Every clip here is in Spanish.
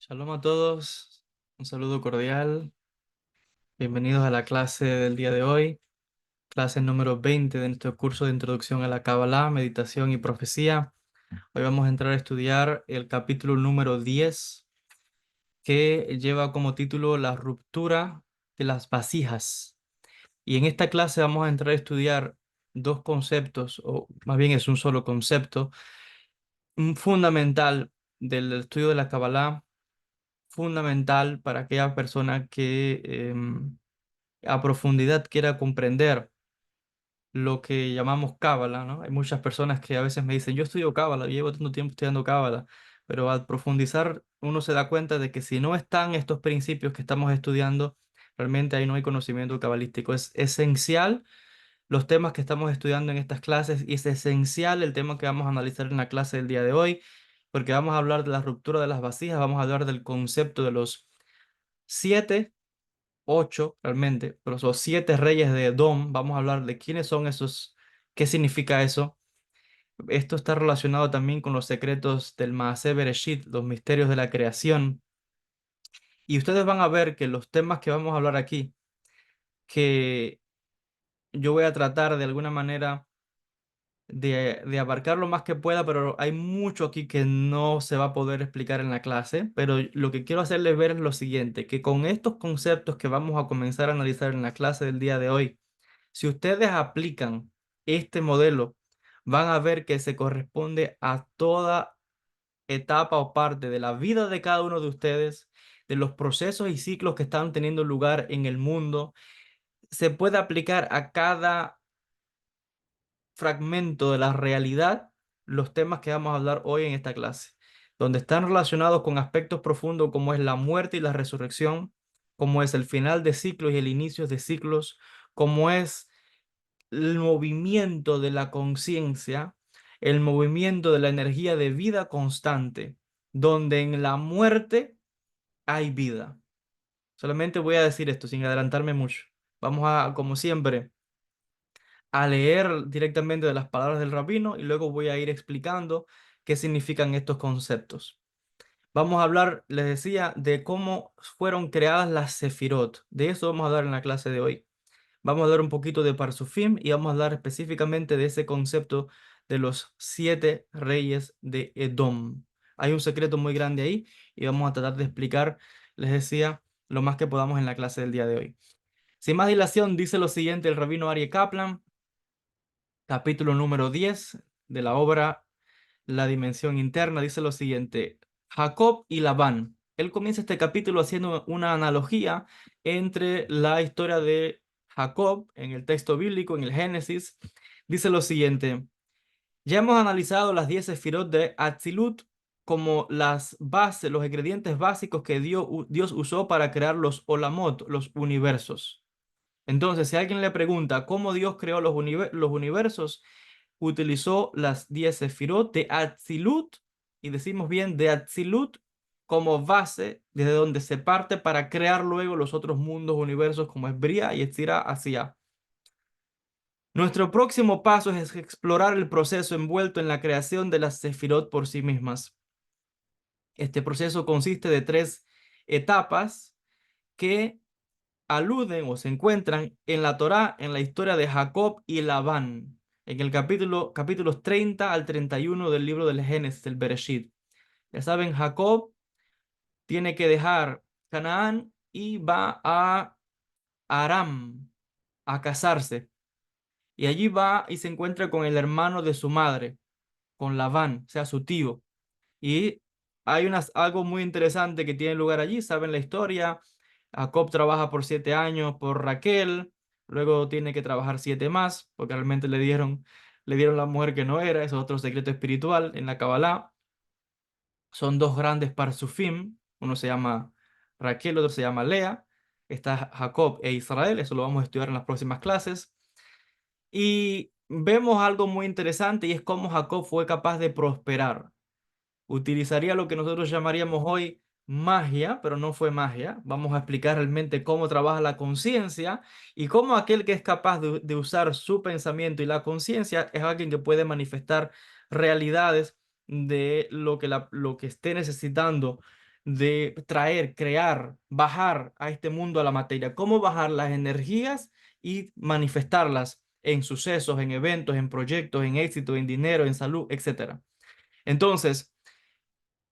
Shalom a todos, un saludo cordial. Bienvenidos a la clase del día de hoy, clase número 20 de nuestro curso de Introducción a la Kabbalah, Meditación y Profecía. Hoy vamos a entrar a estudiar el capítulo número 10, que lleva como título La ruptura de las vasijas. Y en esta clase vamos a entrar a estudiar dos conceptos, o más bien es un solo concepto, un fundamental del estudio de la Kabbalah, fundamental para aquella persona que a profundidad quiera comprender lo que llamamos Cábala, ¿no? Hay muchas personas que a veces me dicen, yo estudio Cábala, llevo tanto tiempo estudiando Cábala, pero al profundizar uno se da cuenta de que si no están estos principios que estamos estudiando, realmente ahí no hay conocimiento cabalístico. Es esencial los temas que estamos estudiando en estas clases y es esencial el tema que vamos a analizar en la clase del día de hoy, porque vamos a hablar de la ruptura de las vasijas, vamos a hablar del concepto de los siete, ocho realmente, pero son siete reyes de Edom. Vamos a hablar de quiénes son esos, qué significa eso. Esto está relacionado también con los secretos del Maaseh Bereshit, los misterios de la creación. Y ustedes van a ver que los temas que vamos a hablar aquí, que yo voy a tratar de alguna manera de abarcar lo más que pueda, pero hay mucho aquí que no se va a poder explicar en la clase. Pero lo que quiero hacerles ver es lo siguiente, que con estos conceptos que vamos a comenzar a analizar en la clase del día de hoy, si ustedes aplican este modelo, van a ver que se corresponde a toda etapa o parte de la vida de cada uno de ustedes, de los procesos y ciclos que están teniendo lugar en el mundo. Se puede aplicar a cada fragmento de la realidad los temas que vamos a hablar hoy en esta clase, donde están relacionados con aspectos profundos como es la muerte y la resurrección, como es el final de ciclos y el inicio de ciclos, como es el movimiento de la conciencia, el movimiento de la energía de vida constante, donde en la muerte hay vida. Solamente voy a decir esto sin adelantarme mucho. Vamos a, como siempre, a leer directamente de las palabras del rabino y luego voy a ir explicando qué significan estos conceptos. Vamos a hablar, les decía, de cómo fueron creadas las sefirot. De eso vamos a hablar en la clase de hoy. Vamos a hablar un poquito de Parsufim y vamos a hablar específicamente de ese concepto de los siete reyes de Edom. Hay un secreto muy grande ahí y vamos a tratar de explicar, les decía, lo más que podamos en la clase del día de hoy. Sin más dilación, dice lo siguiente el rabino Aryeh Kaplan, capítulo número 10 de la obra La Dimensión Interna, dice lo siguiente: Jacob y Labán. Él comienza este capítulo haciendo una analogía entre la historia de Jacob en el texto bíblico, en el Génesis. Dice lo siguiente: ya hemos analizado las 10 sefirot de Atzilut como las bases, los ingredientes básicos que Dios usó para crear los olamot, los universos. Entonces, si alguien le pregunta cómo Dios creó los universos, utilizó las 10 sefirot de Atzilut, y decimos bien de Atzilut, como base desde donde se parte para crear luego los otros mundos, universos como es Bria y Etzira hacia. Nuestro próximo paso es explorar el proceso envuelto en la creación de las sefirot por sí mismas. Este proceso consiste de tres etapas que aluden o se encuentran en la Torá, en la historia de Jacob y Labán, en el capítulos 30 al 31 del libro del Génesis, del Bereshit. Ya saben, Jacob tiene que dejar Canaán y va a Aram a casarse. Y allí va y se encuentra con el hermano de su madre, con Labán, o sea, su tío. Y hay algo muy interesante que tiene lugar allí, saben la historia. Jacob trabaja por 7 años por Raquel, luego tiene que trabajar 7 más, porque realmente le dieron la mujer que no era, eso es otro secreto espiritual en la Kabbalah. Son dos grandes parsufim, uno se llama Raquel, otro se llama Lea. Está Jacob e Israel, eso lo vamos a estudiar en las próximas clases. Y vemos algo muy interesante y es cómo Jacob fue capaz de prosperar. Utilizaría lo que nosotros llamaríamos hoy magia, pero no fue magia. Vamos a explicar realmente cómo trabaja la conciencia y cómo aquel que es capaz de usar su pensamiento y la conciencia es alguien que puede manifestar realidades de lo que esté necesitando de traer, crear, bajar a este mundo a la materia, cómo bajar las energías y manifestarlas en sucesos, en eventos, en proyectos, en éxito, en dinero, en salud, etcétera. Entonces,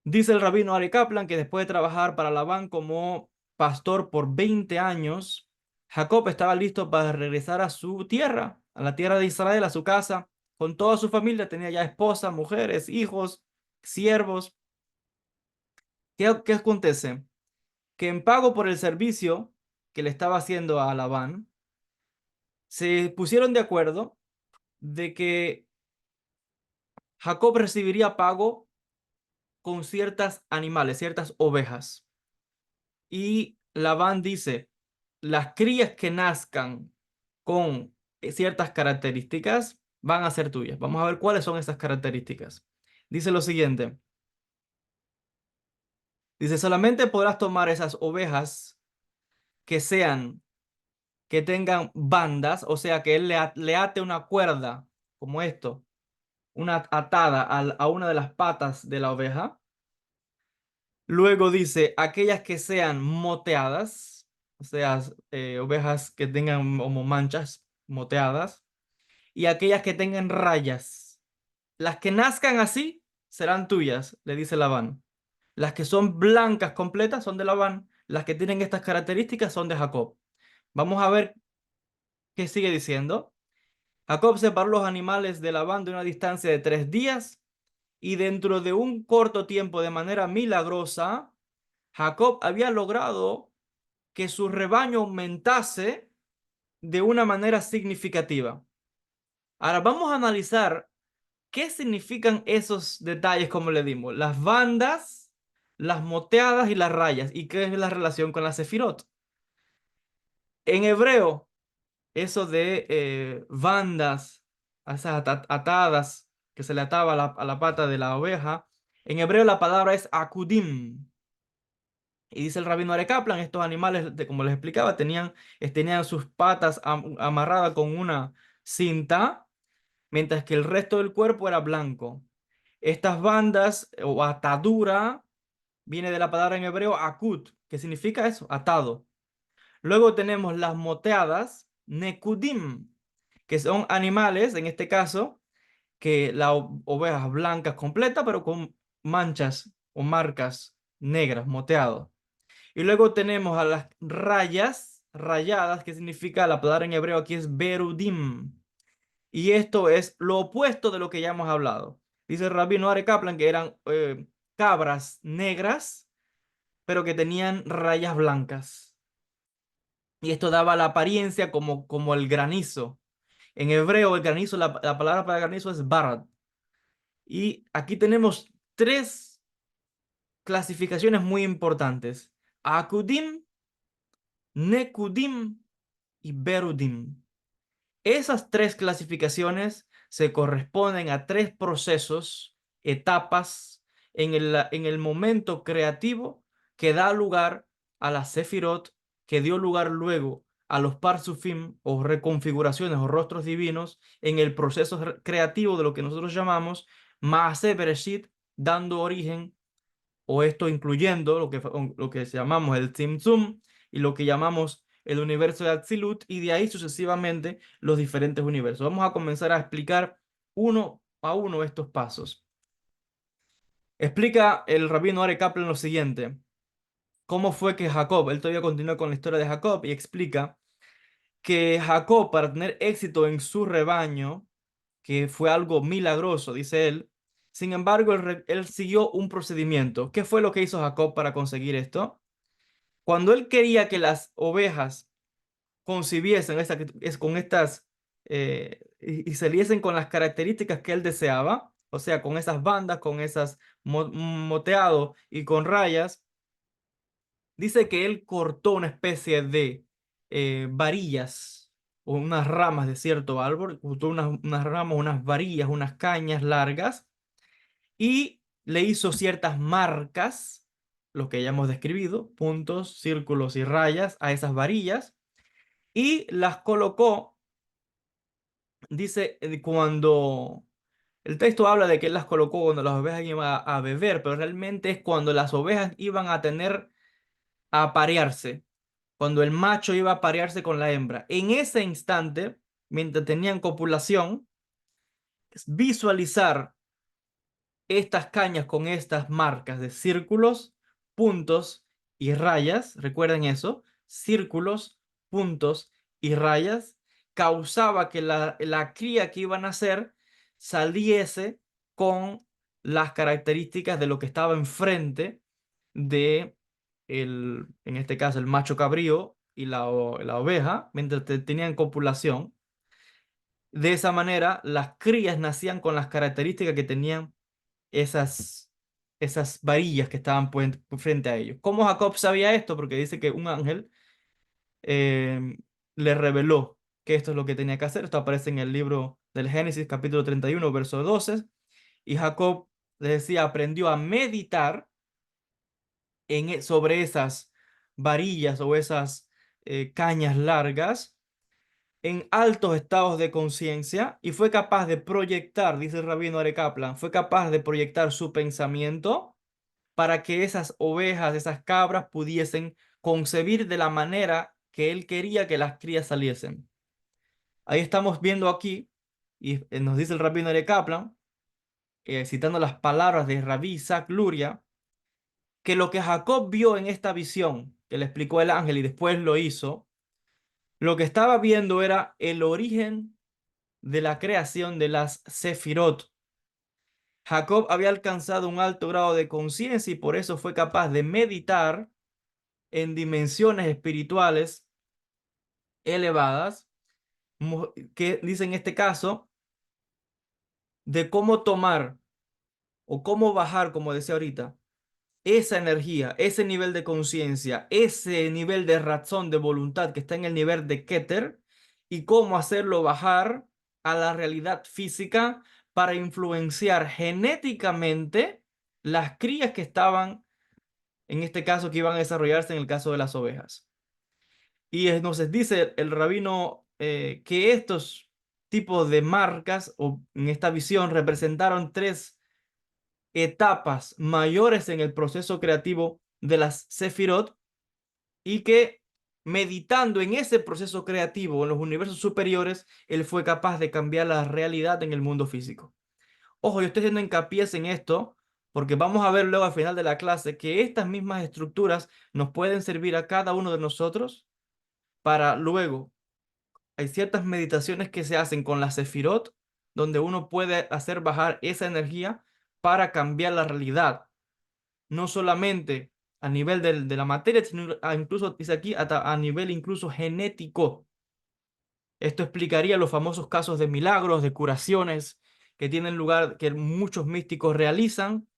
dice el rabino Ari Kaplan que después de trabajar para Labán como pastor por 20 años, Jacob estaba listo para regresar a su tierra, a la tierra de Israel, a su casa, con toda su familia. Tenía ya esposa, mujeres, hijos, siervos. ¿Qué acontece? Que en pago por el servicio que le estaba haciendo a Labán, se pusieron de acuerdo de que Jacob recibiría pago con ciertas animales, ciertas ovejas. Y Labán dice, las crías que nazcan con ciertas características van a ser tuyas. Vamos a ver cuáles son esas características. Dice lo siguiente. Dice, solamente podrás tomar esas ovejas que sean, que tengan bandas, o sea, que él le ate una cuerda, como esto, una atada a una de las patas de la oveja. Luego dice, aquellas que sean moteadas, o sea, ovejas que tengan como manchas moteadas, y aquellas que tengan rayas. Las que nazcan así serán tuyas, le dice Labán. Las que son blancas completas son de Labán. Las que tienen estas características son de Jacob. Vamos a ver qué sigue diciendo. Jacob separó los animales de Labán de una distancia de 3 días y dentro de un corto tiempo, de manera milagrosa, Jacob había logrado que su rebaño aumentase de una manera significativa. Ahora vamos a analizar qué significan esos detalles como le dimos, las bandas, las moteadas y las rayas, y qué es la relación con la sefirot. En hebreo, eso de bandas, esas atadas que se le ataba a la pata de la oveja, en hebreo la palabra es akudim. Y dice el rabino Are Kaplan, estos animales, como les explicaba, tenían sus patas amarradas con una cinta, mientras que el resto del cuerpo era blanco. Estas bandas o atadura viene de la palabra en hebreo akut, que significa eso, atado. Luego tenemos las moteadas, nekudim, que son animales, en este caso, que la oveja es blanca completa, pero con manchas o marcas negras, moteado. Y luego tenemos a las rayas, rayadas, que significa la palabra en hebreo aquí es berudim. Y esto es lo opuesto de lo que ya hemos hablado. Dice el rabino Are Kaplan que eran cabras negras, pero que tenían rayas blancas. Y esto daba la apariencia como el granizo. En hebreo, el granizo, la palabra para granizo es barad. Y aquí tenemos tres clasificaciones muy importantes: akudim, nekudim y berudim. Esas tres clasificaciones se corresponden a tres procesos, etapas en el momento creativo que da lugar a la Sefirot, que dio lugar luego a los Parsufim o reconfiguraciones o rostros divinos en el proceso creativo de lo que nosotros llamamos Maaseh Bereshit, dando origen, o esto incluyendo lo que llamamos el Tzimtzum y lo que llamamos el universo de Atzilut, y de ahí sucesivamente los diferentes universos. Vamos a comenzar a explicar uno a uno estos pasos. Explica el rabino Are Kaplan lo siguiente: cómo fue que Jacob, él todavía continúa con la historia de Jacob y explica que Jacob, para tener éxito en su rebaño, que fue algo milagroso, dice él, sin embargo, él siguió un procedimiento. ¿Qué fue lo que hizo Jacob para conseguir esto? Cuando él quería que las ovejas concibiesen con estas y saliesen con las características que él deseaba, o sea, con esas bandas, con esas moteado y con rayas, dice que él cortó una especie de varillas o unas ramas de cierto árbol, cortó unas ramas, unas varillas, unas cañas largas y le hizo ciertas marcas, lo que ya hemos describido, puntos, círculos y rayas a esas varillas, y las colocó, dice, cuando El texto habla de que él las colocó cuando las ovejas iban a beber, pero realmente es cuando las ovejas iban a tener a aparearse, cuando el macho iba a aparearse con la hembra. En ese instante, mientras tenían copulación, visualizar estas cañas con estas marcas de círculos, puntos y rayas, recuerden eso, círculos, puntos y rayas, causaba que la cría que iban a hacer saliese con las características de lo que estaba enfrente de en este caso, el macho cabrío y la oveja, mientras tenían copulación. De esa manera, las crías nacían con las características que tenían esas, esas varillas que estaban frente a ellos. ¿Cómo Jacob sabía esto? Porque dice que un ángel eh, le reveló que esto es lo que tenía que hacer. Esto aparece en el libro del Génesis, capítulo 31 verso 12. Y Jacob, les decía, aprendió a meditar sobre esas varillas o esas cañas largas en altos estados de conciencia y fue capaz de proyectar, dice el rabino Are Kaplan, fue capaz de proyectar su pensamiento para que esas ovejas, esas cabras pudiesen concebir de la manera que él quería que las crías saliesen. Ahí estamos viendo aquí, y nos dice el rabino Are Kaplan, citando las palabras de Rabí Isaac Luria, que lo que Jacob vio en esta visión, que le explicó el ángel y después lo hizo, lo que estaba viendo era el origen de la creación de las Sefirot. Jacob había alcanzado un alto grado de conciencia y por eso fue capaz de meditar en dimensiones espirituales elevadas, que dice en este caso, de cómo tomar o cómo bajar, como decía ahorita, esa energía, ese nivel de conciencia, ese nivel de razón, de voluntad que está en el nivel de Keter y cómo hacerlo bajar a la realidad física para influenciar genéticamente las crías que estaban, en este caso, que iban a desarrollarse en el caso de las ovejas. Y entonces dice el rabino que estos tipos de marcas o en esta visión representaron tres etapas mayores en el proceso creativo de las Sefirot y que meditando en ese proceso creativo en los universos superiores, él fue capaz de cambiar la realidad en el mundo físico. Ojo, yo estoy haciendo hincapié en esto porque vamos a ver luego al final de la clase que estas mismas estructuras nos pueden servir a cada uno de nosotros para luego, hay ciertas meditaciones que se hacen con la Sefirot donde uno puede hacer bajar esa energía para cambiar la realidad no solamente a nivel de la materia, sino incluso, dice aquí, hasta a nivel incluso genético. Esto explicaría los famosos casos de milagros, de curaciones que tienen lugar, que muchos místicos realizan,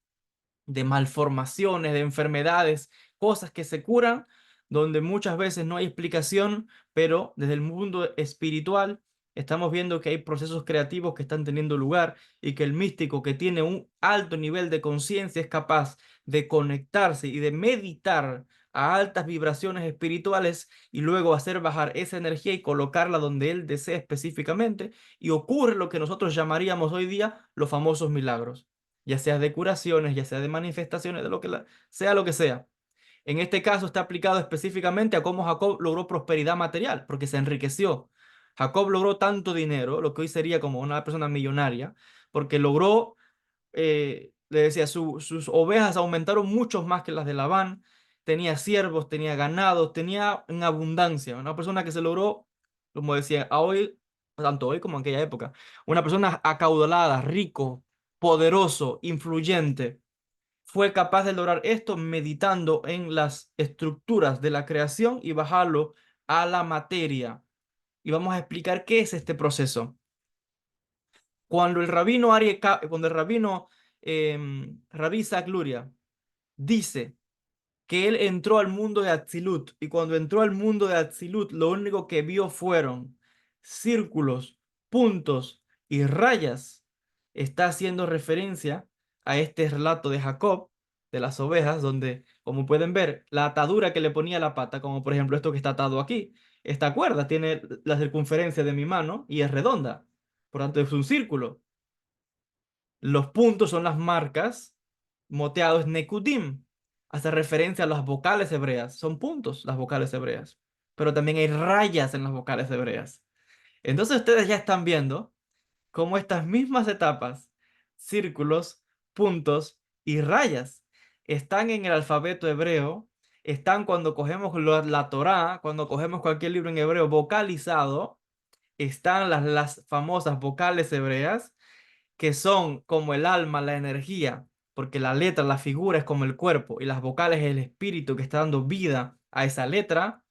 de malformaciones, de enfermedades, cosas que se curan, donde muchas veces no hay explicación, pero desde el mundo espiritual estamos viendo que hay procesos creativos que están teniendo lugar y que el místico que tiene un alto nivel de conciencia es capaz de conectarse y de meditar a altas vibraciones espirituales y luego hacer bajar esa energía y colocarla donde él desea específicamente y ocurre lo que nosotros llamaríamos hoy día los famosos milagros, ya sea de curaciones, ya sea de manifestaciones, de lo que sea lo que sea. En este caso está aplicado específicamente a cómo Jacob logró prosperidad material, porque se enriqueció. Jacob logró tanto dinero, lo que hoy sería como una persona millonaria, porque logró, le decía, sus ovejas aumentaron mucho más que las de Labán, tenía siervos, tenía ganado, tenía en abundancia. Una persona que se logró, como decía, a hoy, tanto hoy como en aquella época, una persona acaudalada, rico, poderoso, influyente fue capaz de lograr esto meditando en las estructuras de la creación y bajarlo a la materia. Y vamos a explicar qué es este proceso. Cuando el rabino Rabí Isaac Luria dice que él entró al mundo de Atzilut y cuando entró al mundo de Atzilut lo único que vio fueron círculos, puntos y rayas. Está haciendo referencia a este relato de Jacob, de las ovejas, donde, como pueden ver, la atadura que le ponía a la pata, como por ejemplo esto que está atado aquí, esta cuerda tiene la circunferencia de mi mano y es redonda, por tanto es un círculo. Los puntos son las marcas, moteado es nekudim, hace referencia a las vocales hebreas, son puntos las vocales hebreas, pero también hay rayas en las vocales hebreas. Entonces ustedes ya están viendo cómo estas mismas etapas, círculos, puntos y rayas, están en el alfabeto hebreo, están cuando cogemos la Torá, cuando cogemos cualquier libro en hebreo vocalizado, están las famosas vocales hebreas, que son como el alma, la energía, porque la letra, la figura es como el cuerpo y las vocales es el espíritu que está dando vida a esa letra.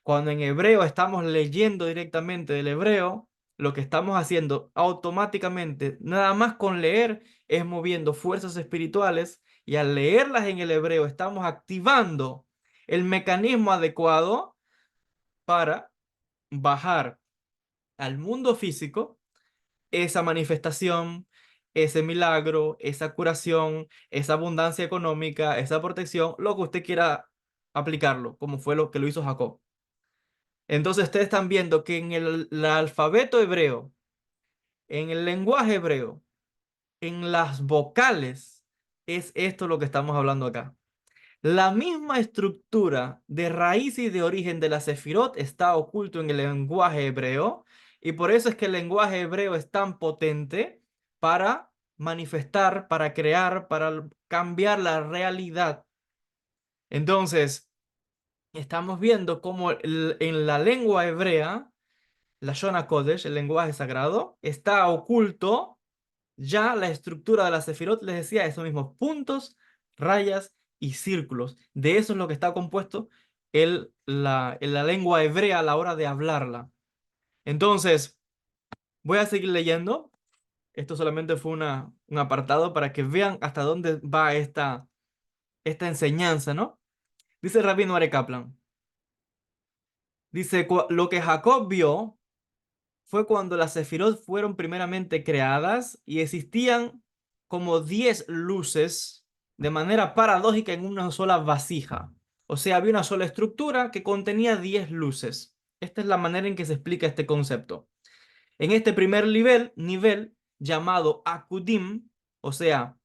Cuando en hebreo estamos leyendo directamente del hebreo, lo que estamos haciendo automáticamente, nada más con leer, es moviendo fuerzas espirituales y al leerlas en el hebreo estamos activando el mecanismo adecuado para bajar al mundo físico esa manifestación, ese milagro, esa curación, esa abundancia económica, esa protección, lo que usted quiera aplicarlo, como fue lo que lo hizo Jacob. Entonces ustedes están viendo que en el alfabeto hebreo, en el lenguaje hebreo, en las vocales, es esto lo que estamos hablando acá. La misma estructura de raíz y de origen de la Sefirot está oculto en el lenguaje hebreo y por eso es que el lenguaje hebreo es tan potente para manifestar, para crear, para cambiar la realidad. Entonces, estamos viendo cómo en la lengua hebrea, la Shona Kodesh, el lenguaje sagrado, está oculto ya la estructura de la Sefirot, les decía, esos mismos puntos, rayas y círculos. De eso es lo que está compuesto la lengua hebrea a la hora de hablarla. Entonces, voy a seguir leyendo. Esto solamente fue un apartado para que vean hasta dónde va esta enseñanza, ¿no? Dice Rabino Are Kaplan. Dice, lo que Jacob vio fue cuando las Sefirot fueron primeramente creadas y existían como 10 luces de manera paradójica en una sola vasija. O sea, había una sola estructura que contenía 10 luces. Esta es la manera en que se explica este concepto. En este primer nivel llamado Akudim, o sea,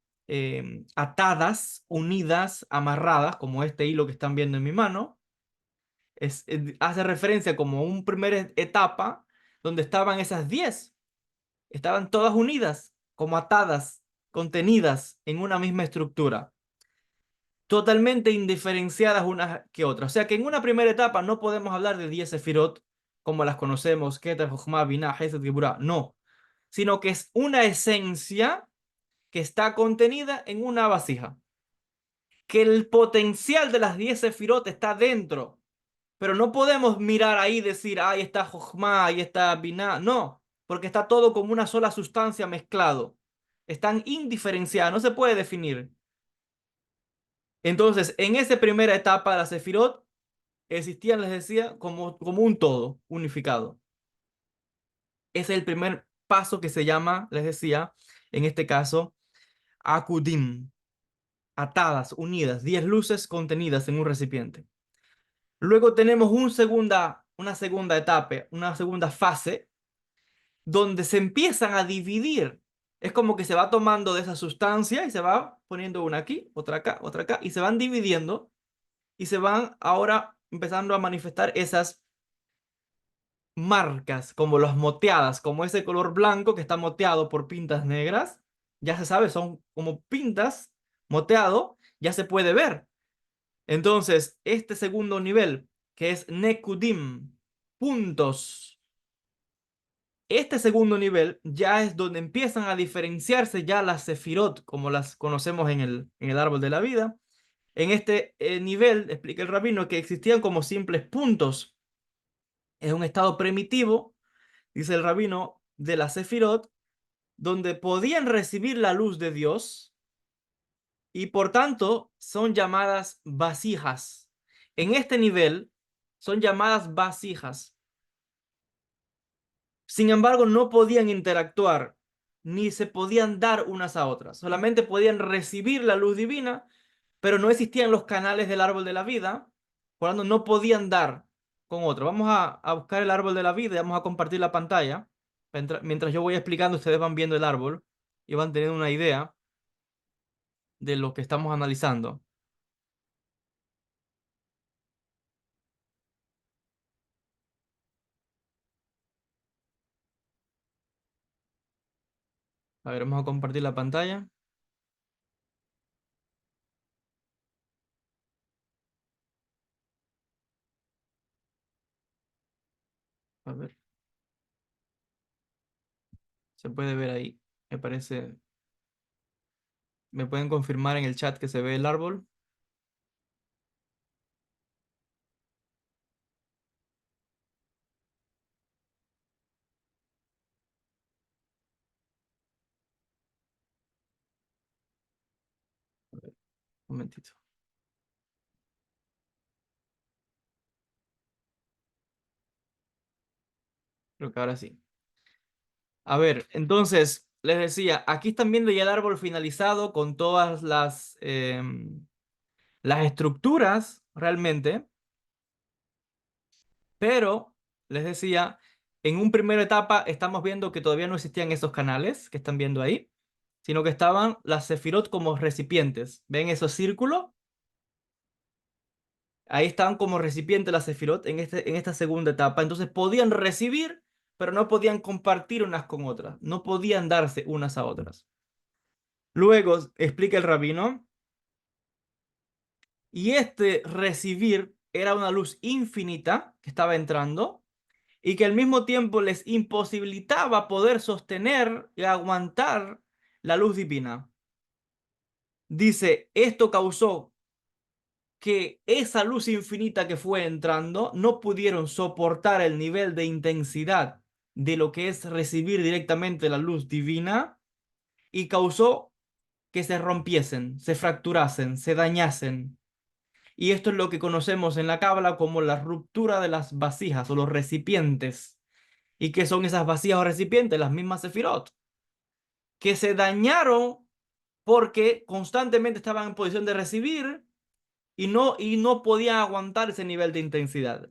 atadas, unidas, amarradas, como este hilo que están viendo en mi mano, hace referencia como un primer etapa donde estaban esas 10. Estaban todas unidas, como atadas, contenidas en una misma estructura, totalmente indiferenciadas unas que otras. O sea que en una primera etapa no podemos hablar de 10 sefirot como las conocemos, Keter, Jochma, Binah, Hesed, Geburah, no, sino que es una esencia que está contenida en una vasija. Que el potencial de las 10 sefirot está dentro. Pero no podemos mirar ahí y decir, ahí está Jochma, ahí está Binah. No, porque está todo como una sola sustancia mezclado. Están indiferenciadas, no se puede definir. Entonces, en esa primera etapa de la Sefirot, existían, les decía, como un todo unificado. Ese es el primer paso que se llama, les decía, en este caso, Akudim, atadas, unidas, 10 luces contenidas en un recipiente. Luego tenemos una segunda etapa, una segunda fase, donde se empiezan a dividir. Es como que se va tomando de esa sustancia y se va poniendo una aquí, otra acá, y se van dividiendo y se van ahora empezando a manifestar esas marcas, como las moteadas, como ese color blanco que está moteado por pintas negras. Ya se sabe, son como pintas moteado, ya se puede ver. Entonces, este segundo nivel, que es Nekudim, puntos. Este segundo nivel ya es donde empiezan a diferenciarse ya las sefirot, como las conocemos en el árbol de la vida. En este nivel, explica el rabino, que existían como simples puntos. Es un estado primitivo, dice el rabino, de las sefirot, donde podían recibir la luz de Dios y por tanto son llamadas vasijas. En este nivel son llamadas vasijas. Sin embargo, no podían interactuar ni se podían dar unas a otras. Solamente podían recibir la luz divina, pero no existían los canales del árbol de la vida, por lo tanto no podían dar con otro. Vamos a buscar el árbol de la vida y vamos a compartir la pantalla. Mientras yo voy explicando, ustedes van viendo el árbol. y van teniendo una idea de lo que estamos analizando. A ver, vamos a compartir la pantalla. A ver, se puede ver ahí. Me parece. ¿Me pueden confirmar en el chat que se ve el árbol? A ver, un momentito. Creo que ahora sí. A ver, entonces, les decía, aquí están viendo ya el árbol finalizado con todas las estructuras realmente, pero les decía, en un primera etapa estamos viendo que todavía no existían esos canales que están viendo ahí, sino que estaban las sefirot como recipientes. ¿Ven esos círculos? Ahí estaban como recipientes las sefirot en esta segunda etapa. Entonces podían recibir, pero no podían compartir unas con otras. No podían darse unas a otras. Luego explica el rabino, y este recibir era una luz infinita que estaba entrando y que al mismo tiempo les imposibilitaba poder sostener y aguantar la luz divina. Dice, esto causó que esa luz infinita que fue entrando no pudieron soportar el nivel de intensidad de lo que es recibir directamente la luz divina y causó que se rompiesen, se fracturasen, se dañasen. Y esto es lo que conocemos en la Cábala como la ruptura de las vasijas o los recipientes. ¿Y qué son esas vasijas o recipientes? Las mismas sefirot, que se dañaron porque constantemente estaban en posición de recibir y no podían aguantar ese nivel de intensidad.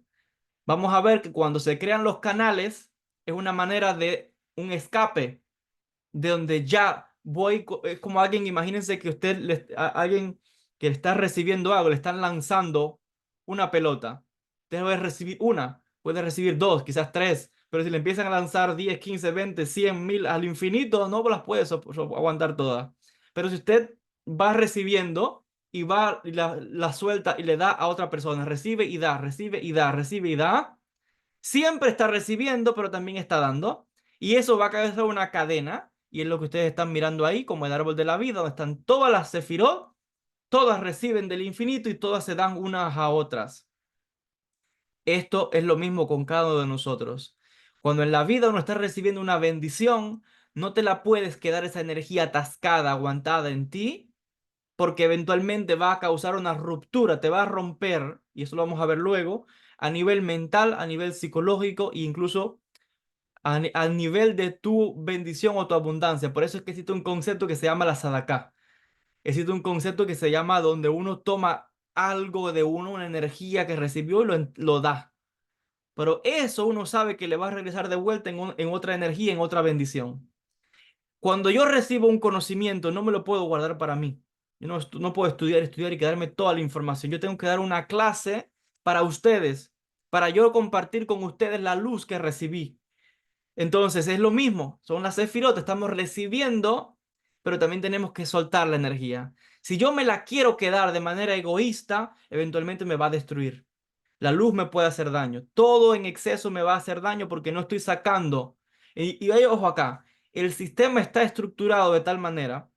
Vamos a ver que cuando se crean los canales es una manera de un escape de donde ya voy, es como alguien, imagínense que alguien que está recibiendo algo, le están lanzando una pelota. Usted puede recibir una, puede recibir dos, quizás tres, pero si le empiezan a lanzar 10, 15, 20, 100, 1000 al infinito, no las puede aguantar todas. Pero si usted va recibiendo y va y la suelta y le da a otra persona, recibe y da, recibe y da, recibe y da, siempre está recibiendo, pero también está dando. Y eso va a causar una cadena. Y es lo que ustedes están mirando ahí, como el árbol de la vida, donde están todas las sefirot, todas reciben del infinito y todas se dan unas a otras. Esto es lo mismo con cada uno de nosotros. Cuando en la vida uno está recibiendo una bendición, no te la puedes quedar esa energía atascada, aguantada en ti, porque eventualmente va a causar una ruptura, te va a romper, y eso lo vamos a ver luego, a nivel mental, a nivel psicológico e incluso al nivel de tu bendición o tu abundancia. Por eso es que existe un concepto que se llama la sadaká. Existe un concepto que se llama donde uno toma algo de uno, una energía que recibió y lo da. Pero eso uno sabe que le va a regresar de vuelta en otra energía, en otra bendición. Cuando yo recibo un conocimiento, no me lo puedo guardar para mí. Yo no puedo estudiar y quedarme toda la información. Yo tengo que dar una clase para ustedes, para yo compartir con ustedes la luz que recibí. Entonces es lo mismo, son las sefirot, estamos recibiendo, pero también tenemos que soltar la energía. Si yo me la quiero quedar de manera egoísta, eventualmente me va a destruir. La luz me puede hacer daño, todo en exceso me va a hacer daño porque no estoy sacando. Ojo acá, el sistema está estructurado de tal manera,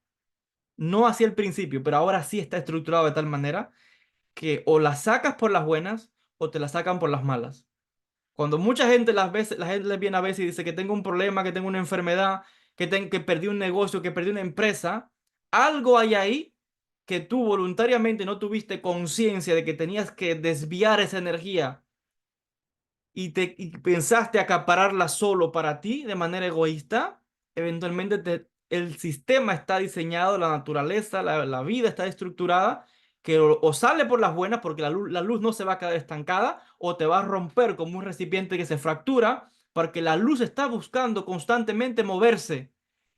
no hacia el principio, pero ahora sí está estructurado de tal manera que o la sacas por las buenas o te la sacan por las malas. Cuando mucha gente la gente les viene a veces y dice que tengo un problema, que tengo una enfermedad, que perdí un negocio, que perdí una empresa, algo hay ahí que tú voluntariamente no tuviste conciencia de que tenías que desviar esa energía y pensaste acapararla solo para ti de manera egoísta, eventualmente el sistema está diseñado, la naturaleza, la vida está estructurada, que o sale por las buenas porque la luz no se va a quedar estancada o te va a romper como un recipiente que se fractura porque la luz está buscando constantemente moverse.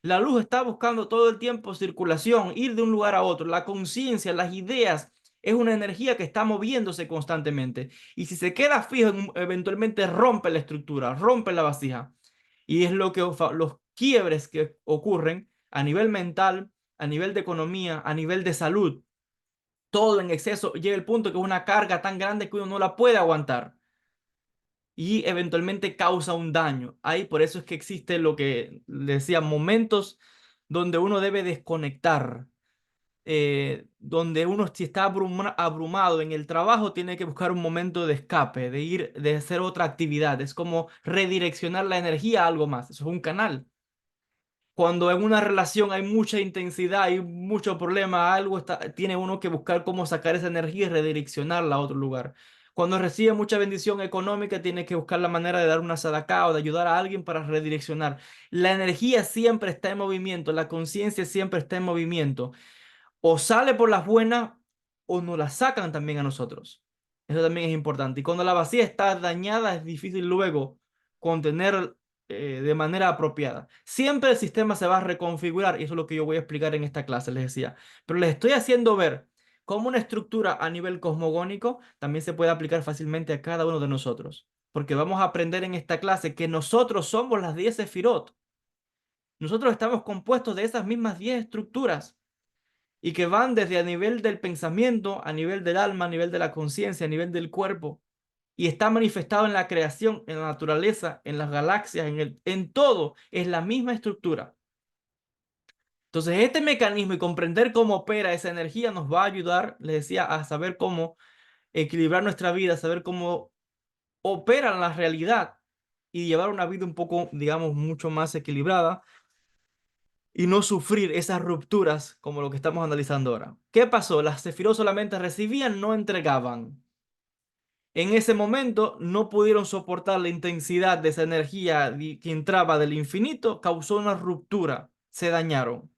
La luz está buscando todo el tiempo circulación, ir de un lugar a otro. La conciencia, las ideas, es una energía que está moviéndose constantemente. Y si se queda fijo, eventualmente rompe la estructura, rompe la vasija. Y es lo que los quiebres que ocurren a nivel mental, a nivel de economía, a nivel de salud. Todo en exceso llega al punto que es una carga tan grande que uno no la puede aguantar y eventualmente causa un daño. Ahí por eso es que existe lo que decía, momentos donde uno debe desconectar, donde uno si está abrumado en el trabajo, tiene que buscar un momento de escape, de ir, de hacer otra actividad. Es como redireccionar la energía a algo más. Eso es un canal. Cuando en una relación hay mucha intensidad, hay mucho problema, algo está, tiene uno que buscar cómo sacar esa energía y redireccionarla a otro lugar. Cuando recibe mucha bendición económica, tiene que buscar la manera de dar una sadaká o de ayudar a alguien para redireccionar. La energía siempre está en movimiento, la conciencia siempre está en movimiento. O sale por las buenas o nos la sacan también a nosotros. Eso también es importante. Y cuando la vacía está dañada, es difícil luego contener de manera apropiada. Siempre el sistema se va a reconfigurar y eso es lo que yo voy a explicar en esta clase, les decía. Pero les estoy haciendo ver cómo una estructura a nivel cosmogónico también se puede aplicar fácilmente a cada uno de nosotros. Porque vamos a aprender en esta clase que nosotros somos las 10 sefirot. Nosotros estamos compuestos de esas mismas 10 estructuras y que van desde a nivel del pensamiento, a nivel del alma, a nivel de la conciencia, a nivel del cuerpo, y está manifestado en la creación, en la naturaleza, en las galaxias, en todo, es la misma estructura. Entonces, este mecanismo y comprender cómo opera esa energía nos va a ayudar, les decía, a saber cómo equilibrar nuestra vida, saber cómo opera la realidad y llevar una vida un poco, digamos, mucho más equilibrada y no sufrir esas rupturas como lo que estamos analizando ahora. ¿Qué pasó? Las sefirot solamente recibían, no entregaban. En ese momento no pudieron soportar la intensidad de esa energía que entraba del infinito, causó una ruptura, se dañaron.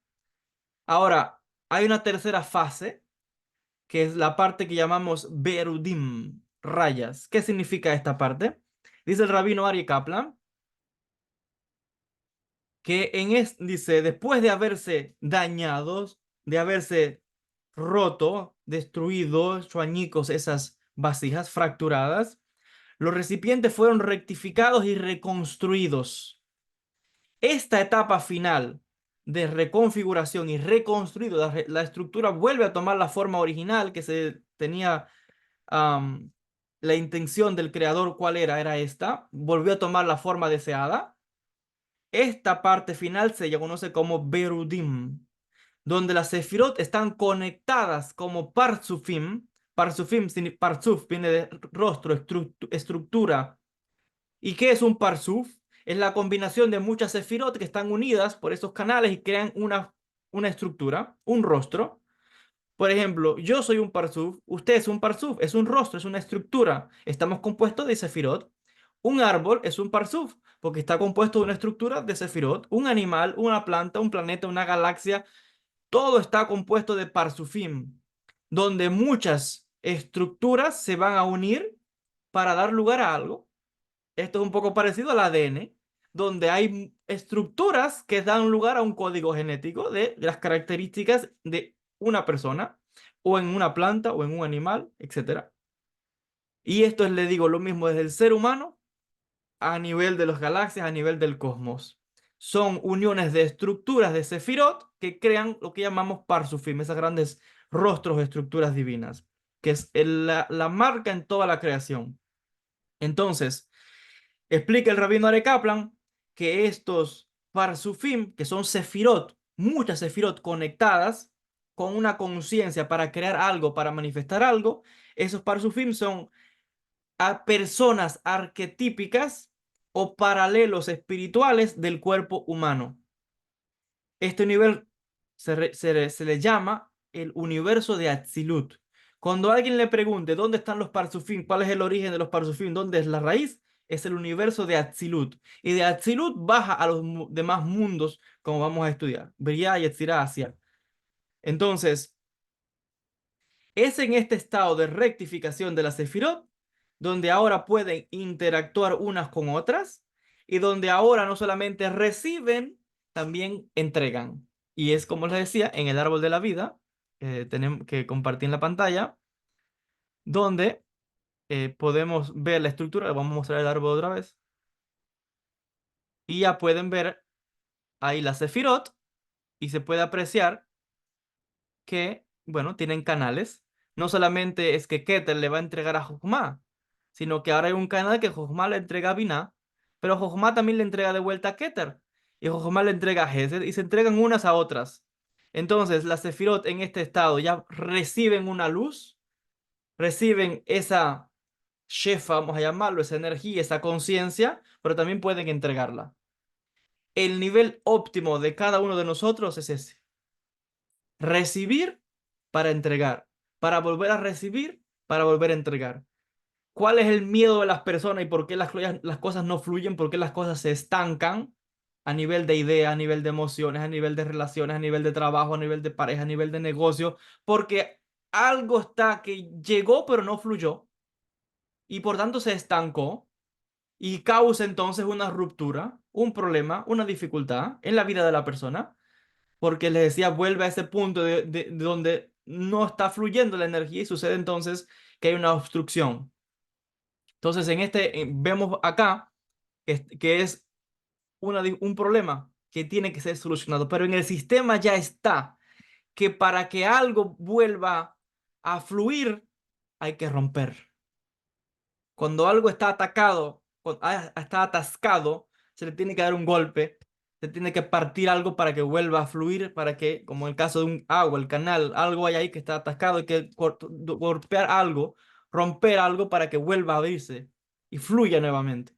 Ahora, hay una tercera fase, que es la parte que llamamos Berudim, rayas. ¿Qué significa esta parte? Dice el rabino Ari Kaplan que dice, después de haberse dañados, de haberse roto, destruido, hecho añicos esas vasijas fracturadas, los recipientes fueron rectificados y reconstruidos. Esta etapa final de reconfiguración y reconstruido, la estructura vuelve a tomar la forma original que se tenía, am, la intención del creador, ¿cuál era? Era esta, volvió a tomar la forma deseada. Esta parte final se conoce como Berudim, donde las sefirot están conectadas como Parzufim. Parzufim, Parzuf viene de rostro, estructura. ¿Y qué es un Parzuf? Es la combinación de muchas sefirot que están unidas por esos canales y crean una estructura, un rostro. Por ejemplo, yo soy un Parzuf, usted es un Parzuf, es un rostro, es una estructura. Estamos compuestos de sefirot. Un árbol es un Parzuf, porque está compuesto de una estructura de sefirot. Un animal, una planta, un planeta, una galaxia, todo está compuesto de Parzufim, donde muchas estructuras se van a unir para dar lugar a algo. Esto es un poco parecido al ADN, donde hay estructuras que dan lugar a un código genético de las características de una persona, o en una planta, o en un animal, etcétera. Y esto es, le digo, lo mismo desde el ser humano a nivel de las galaxias, a nivel del cosmos. Son uniones de estructuras de Sefirot que crean lo que llamamos Parsufim, esas grandes rostros de estructuras divinas, que es la marca en toda la creación. Entonces, explica el rabino Are Kaplan que estos Parsufim, que son Sefirot, muchas Sefirot conectadas con una conciencia para crear algo, para manifestar algo, esos Parsufim son a personas arquetípicas o paralelos espirituales del cuerpo humano. Este nivel se le llama el universo de Atzilut. Cuando alguien le pregunte dónde están los Parsufim, cuál es el origen de los Parsufim, dónde es la raíz, es el universo de Atzilut. Y de Atzilut baja a los demás mundos, como vamos a estudiar. Briah, Yetzirah, Asia. Entonces, es en este estado de rectificación de la Sefirot donde ahora pueden interactuar unas con otras y donde ahora no solamente reciben, también entregan. Y es como les decía, en el árbol de la vida, tenemos que compartir en la pantalla, donde podemos ver la estructura. Vamos a mostrar el árbol otra vez. Y ya pueden ver ahí la Sefirot y se puede apreciar que, bueno, tienen canales. No solamente es que Keter le va a entregar a Jochma, sino que ahora hay un canal que Jochma le entrega a Binah, pero Jochma también le entrega de vuelta a Keter, y Jochma le entrega a Hesed, y se entregan unas a otras. Entonces, las Sefirot en este estado ya reciben una luz, reciben esa shefa, vamos a llamarlo, esa energía, esa conciencia, pero también pueden entregarla. El nivel óptimo de cada uno de nosotros es ese: recibir para entregar, para volver a recibir, para volver a entregar. ¿Cuál es el miedo de las personas y por qué las cosas no fluyen? ¿Por qué las cosas se estancan a nivel de ideas, a nivel de emociones, a nivel de relaciones, a nivel de trabajo, a nivel de pareja, a nivel de negocio? Porque algo está que llegó pero no fluyó y por tanto se estancó y causa entonces una ruptura, un problema, una dificultad en la vida de la persona, porque les decía, vuelve a ese punto de donde no está fluyendo la energía y sucede entonces que hay una obstrucción. Entonces, vemos acá que es un problema que tiene que ser solucionado, pero en el sistema ya está que para que algo vuelva a fluir hay que romper. Cuando algo está atacado, está atascado, se le tiene que dar un golpe, se tiene que partir algo para que vuelva a fluir, para que, como en el caso de un agua, el canal, algo hay ahí que está atascado, hay que golpear algo, romper algo para que vuelva a abrirse y fluya nuevamente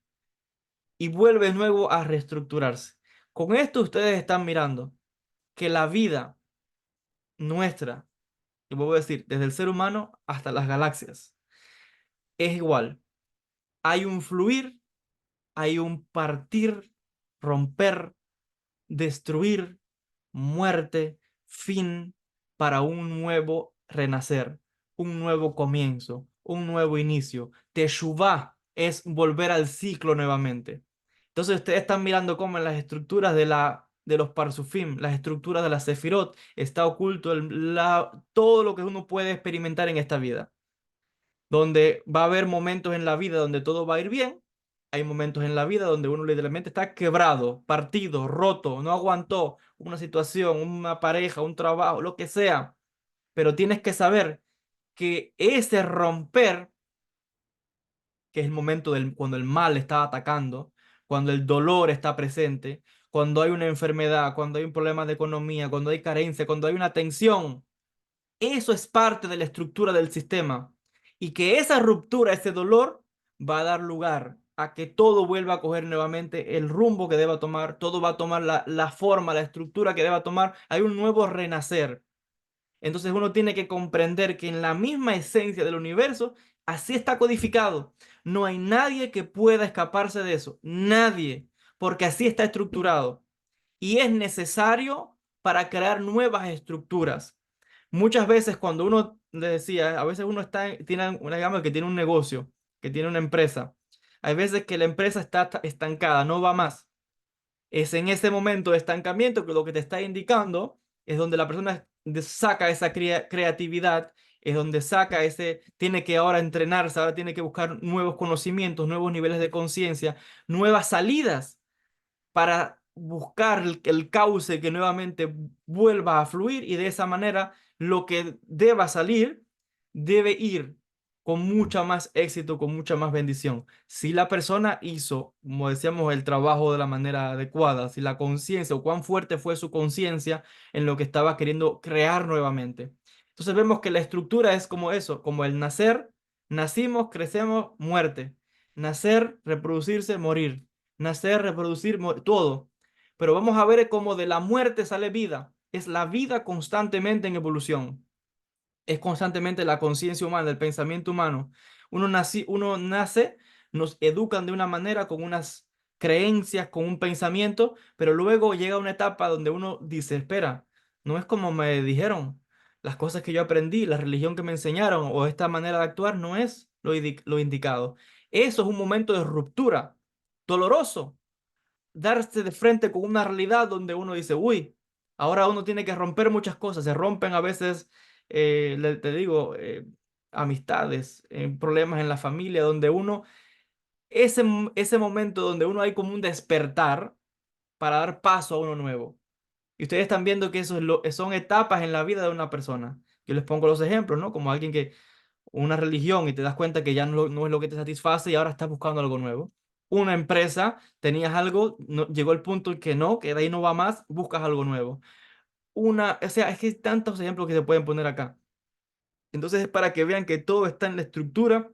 y vuelve de nuevo a reestructurarse. Con esto ustedes están mirando que la vida nuestra, y vuelvo a decir, desde el ser humano hasta las galaxias, es igual. Hay un fluir, hay un partir, romper, destruir, muerte, fin, para un nuevo renacer, un nuevo comienzo, un nuevo inicio. Teshuvá es volver al ciclo nuevamente. Entonces ustedes están mirando cómo en las estructuras de los Parsufim, las estructuras de la Sefirot, está oculto todo lo que uno puede experimentar en esta vida, donde va a haber momentos en la vida donde todo va a ir bien, hay momentos en la vida donde uno literalmente está quebrado, partido, roto, no aguantó una situación, una pareja, un trabajo, lo que sea, pero tienes que saber que ese romper, que es el momento cuando el mal está atacando, cuando el dolor está presente, cuando hay una enfermedad, cuando hay un problema de economía, cuando hay carencia, cuando hay una tensión, eso es parte de la estructura del sistema. Y que esa ruptura, ese dolor, va a dar lugar a que todo vuelva a coger nuevamente el rumbo que deba tomar, todo va a tomar la forma, la estructura que deba tomar. Hay un nuevo renacer. Entonces uno tiene que comprender que en la misma esencia del universo, así está codificado. No hay nadie que pueda escaparse de eso. Nadie, porque así está estructurado. Y es necesario para crear nuevas estructuras. Muchas veces cuando uno, le decía, a veces uno tiene una gama que tiene un negocio, que tiene una empresa. Hay veces que la empresa está estancada, no va más. Es en ese momento de estancamiento que lo que te está indicando es donde la persona saca esa creatividad, es donde saca tiene que ahora entrenarse, ahora tiene que buscar nuevos conocimientos, nuevos niveles de conciencia, nuevas salidas para buscar el cauce que nuevamente vuelva a fluir y de esa manera lo que deba salir debe ir con mucha más éxito, con mucha más bendición. Si la persona hizo, como decíamos, el trabajo de la manera adecuada, si la conciencia o cuán fuerte fue su conciencia en lo que estaba queriendo crear nuevamente. Entonces vemos que la estructura es como eso, como el nacer, nacimos, crecemos, muerte. Nacer, reproducirse, morir. Nacer, reproducir, todo. Pero vamos a ver cómo de la muerte sale vida. Es la vida constantemente en evolución. Es constantemente la conciencia humana, el pensamiento humano. Uno nace, nos educan de una manera, con unas creencias, con un pensamiento, pero luego llega una etapa donde uno dice, espera, no es como me dijeron, las cosas que yo aprendí, la religión que me enseñaron o esta manera de actuar no es lo indicado. Eso es un momento de ruptura, doloroso, darse de frente con una realidad donde uno dice, uy, ahora uno tiene que romper muchas cosas. Se rompen a veces, te digo, amistades, problemas en la familia, donde uno, ese momento donde uno hay como un despertar para dar paso a uno nuevo. Y ustedes están viendo que eso son etapas en la vida de una persona. Yo les pongo los ejemplos, ¿no? Como alguien que una religión y te das cuenta que ya no es lo que te satisface y ahora estás buscando algo nuevo. Una empresa, tenías algo, llegó el punto en que no, que de ahí no va más, buscas algo nuevo. O sea, es que hay tantos ejemplos que se pueden poner acá. Entonces es para que vean que todo está en la estructura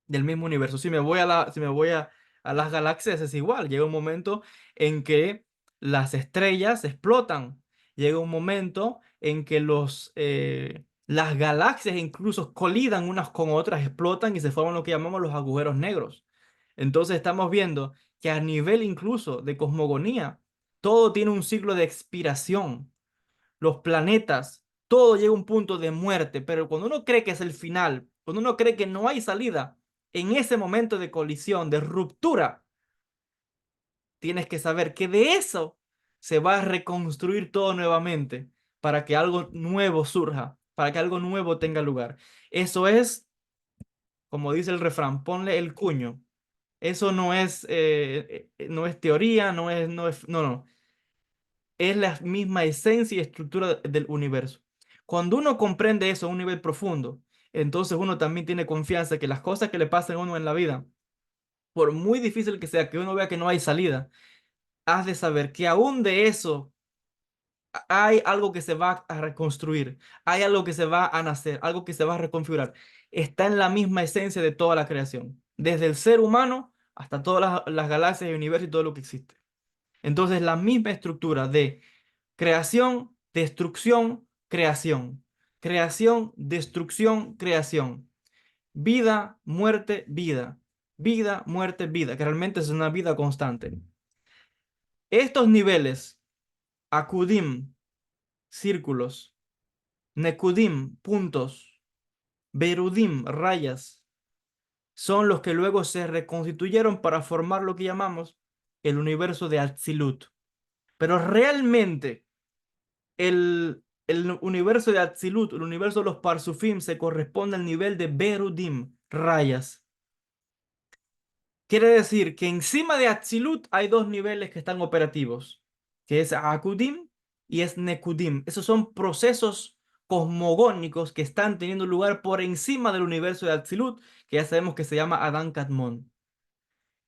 del mismo universo. Si me voy a las galaxias, es igual. Llega un momento en que las estrellas explotan. Llega un momento en que las galaxias incluso colidan unas con otras, explotan y se forman lo que llamamos los agujeros negros. Entonces estamos viendo que a nivel incluso de cosmogonía, todo tiene un ciclo de expiración, los planetas, todo llega a un punto de muerte, pero cuando uno cree que es el final, cuando uno cree que no hay salida, en ese momento de colisión, de ruptura, tienes que saber que de eso se va a reconstruir todo nuevamente para que algo nuevo surja, para que algo nuevo tenga lugar. Eso es, como dice el refrán, ponle el cuño. Eso no es teoría, no, es la misma esencia y estructura del universo. Cuando uno comprende eso a un nivel profundo, entonces uno también tiene confianza que las cosas que le pasan a uno en la vida, por muy difícil que sea, que uno vea que no hay salida, has de saber que aún de eso hay algo que se va a reconstruir, hay algo que se va a nacer, algo que se va a reconfigurar. Está en la misma esencia de toda la creación, desde el ser humano hasta todas las galaxias y universos y todo lo que existe. Entonces, la misma estructura de creación, destrucción, creación. Creación, destrucción, creación. Vida, muerte, vida. Vida, muerte, vida, que realmente es una vida constante. Estos niveles, Akudim, círculos, Nekudim, puntos, Berudim, rayas, son los que luego se reconstituyeron para formar lo que llamamos el universo de Atzilut. Pero realmente el universo de Atzilut, el universo de los Parsufim, se corresponde al nivel de Berudim, rayas. Quiere decir que encima de Atzilut hay dos niveles que están operativos, que es Akudim y es Nekudim. Esos son procesos cosmogónicos que están teniendo lugar por encima del universo de Atzilut, que ya sabemos que se llama Adán Kadmon.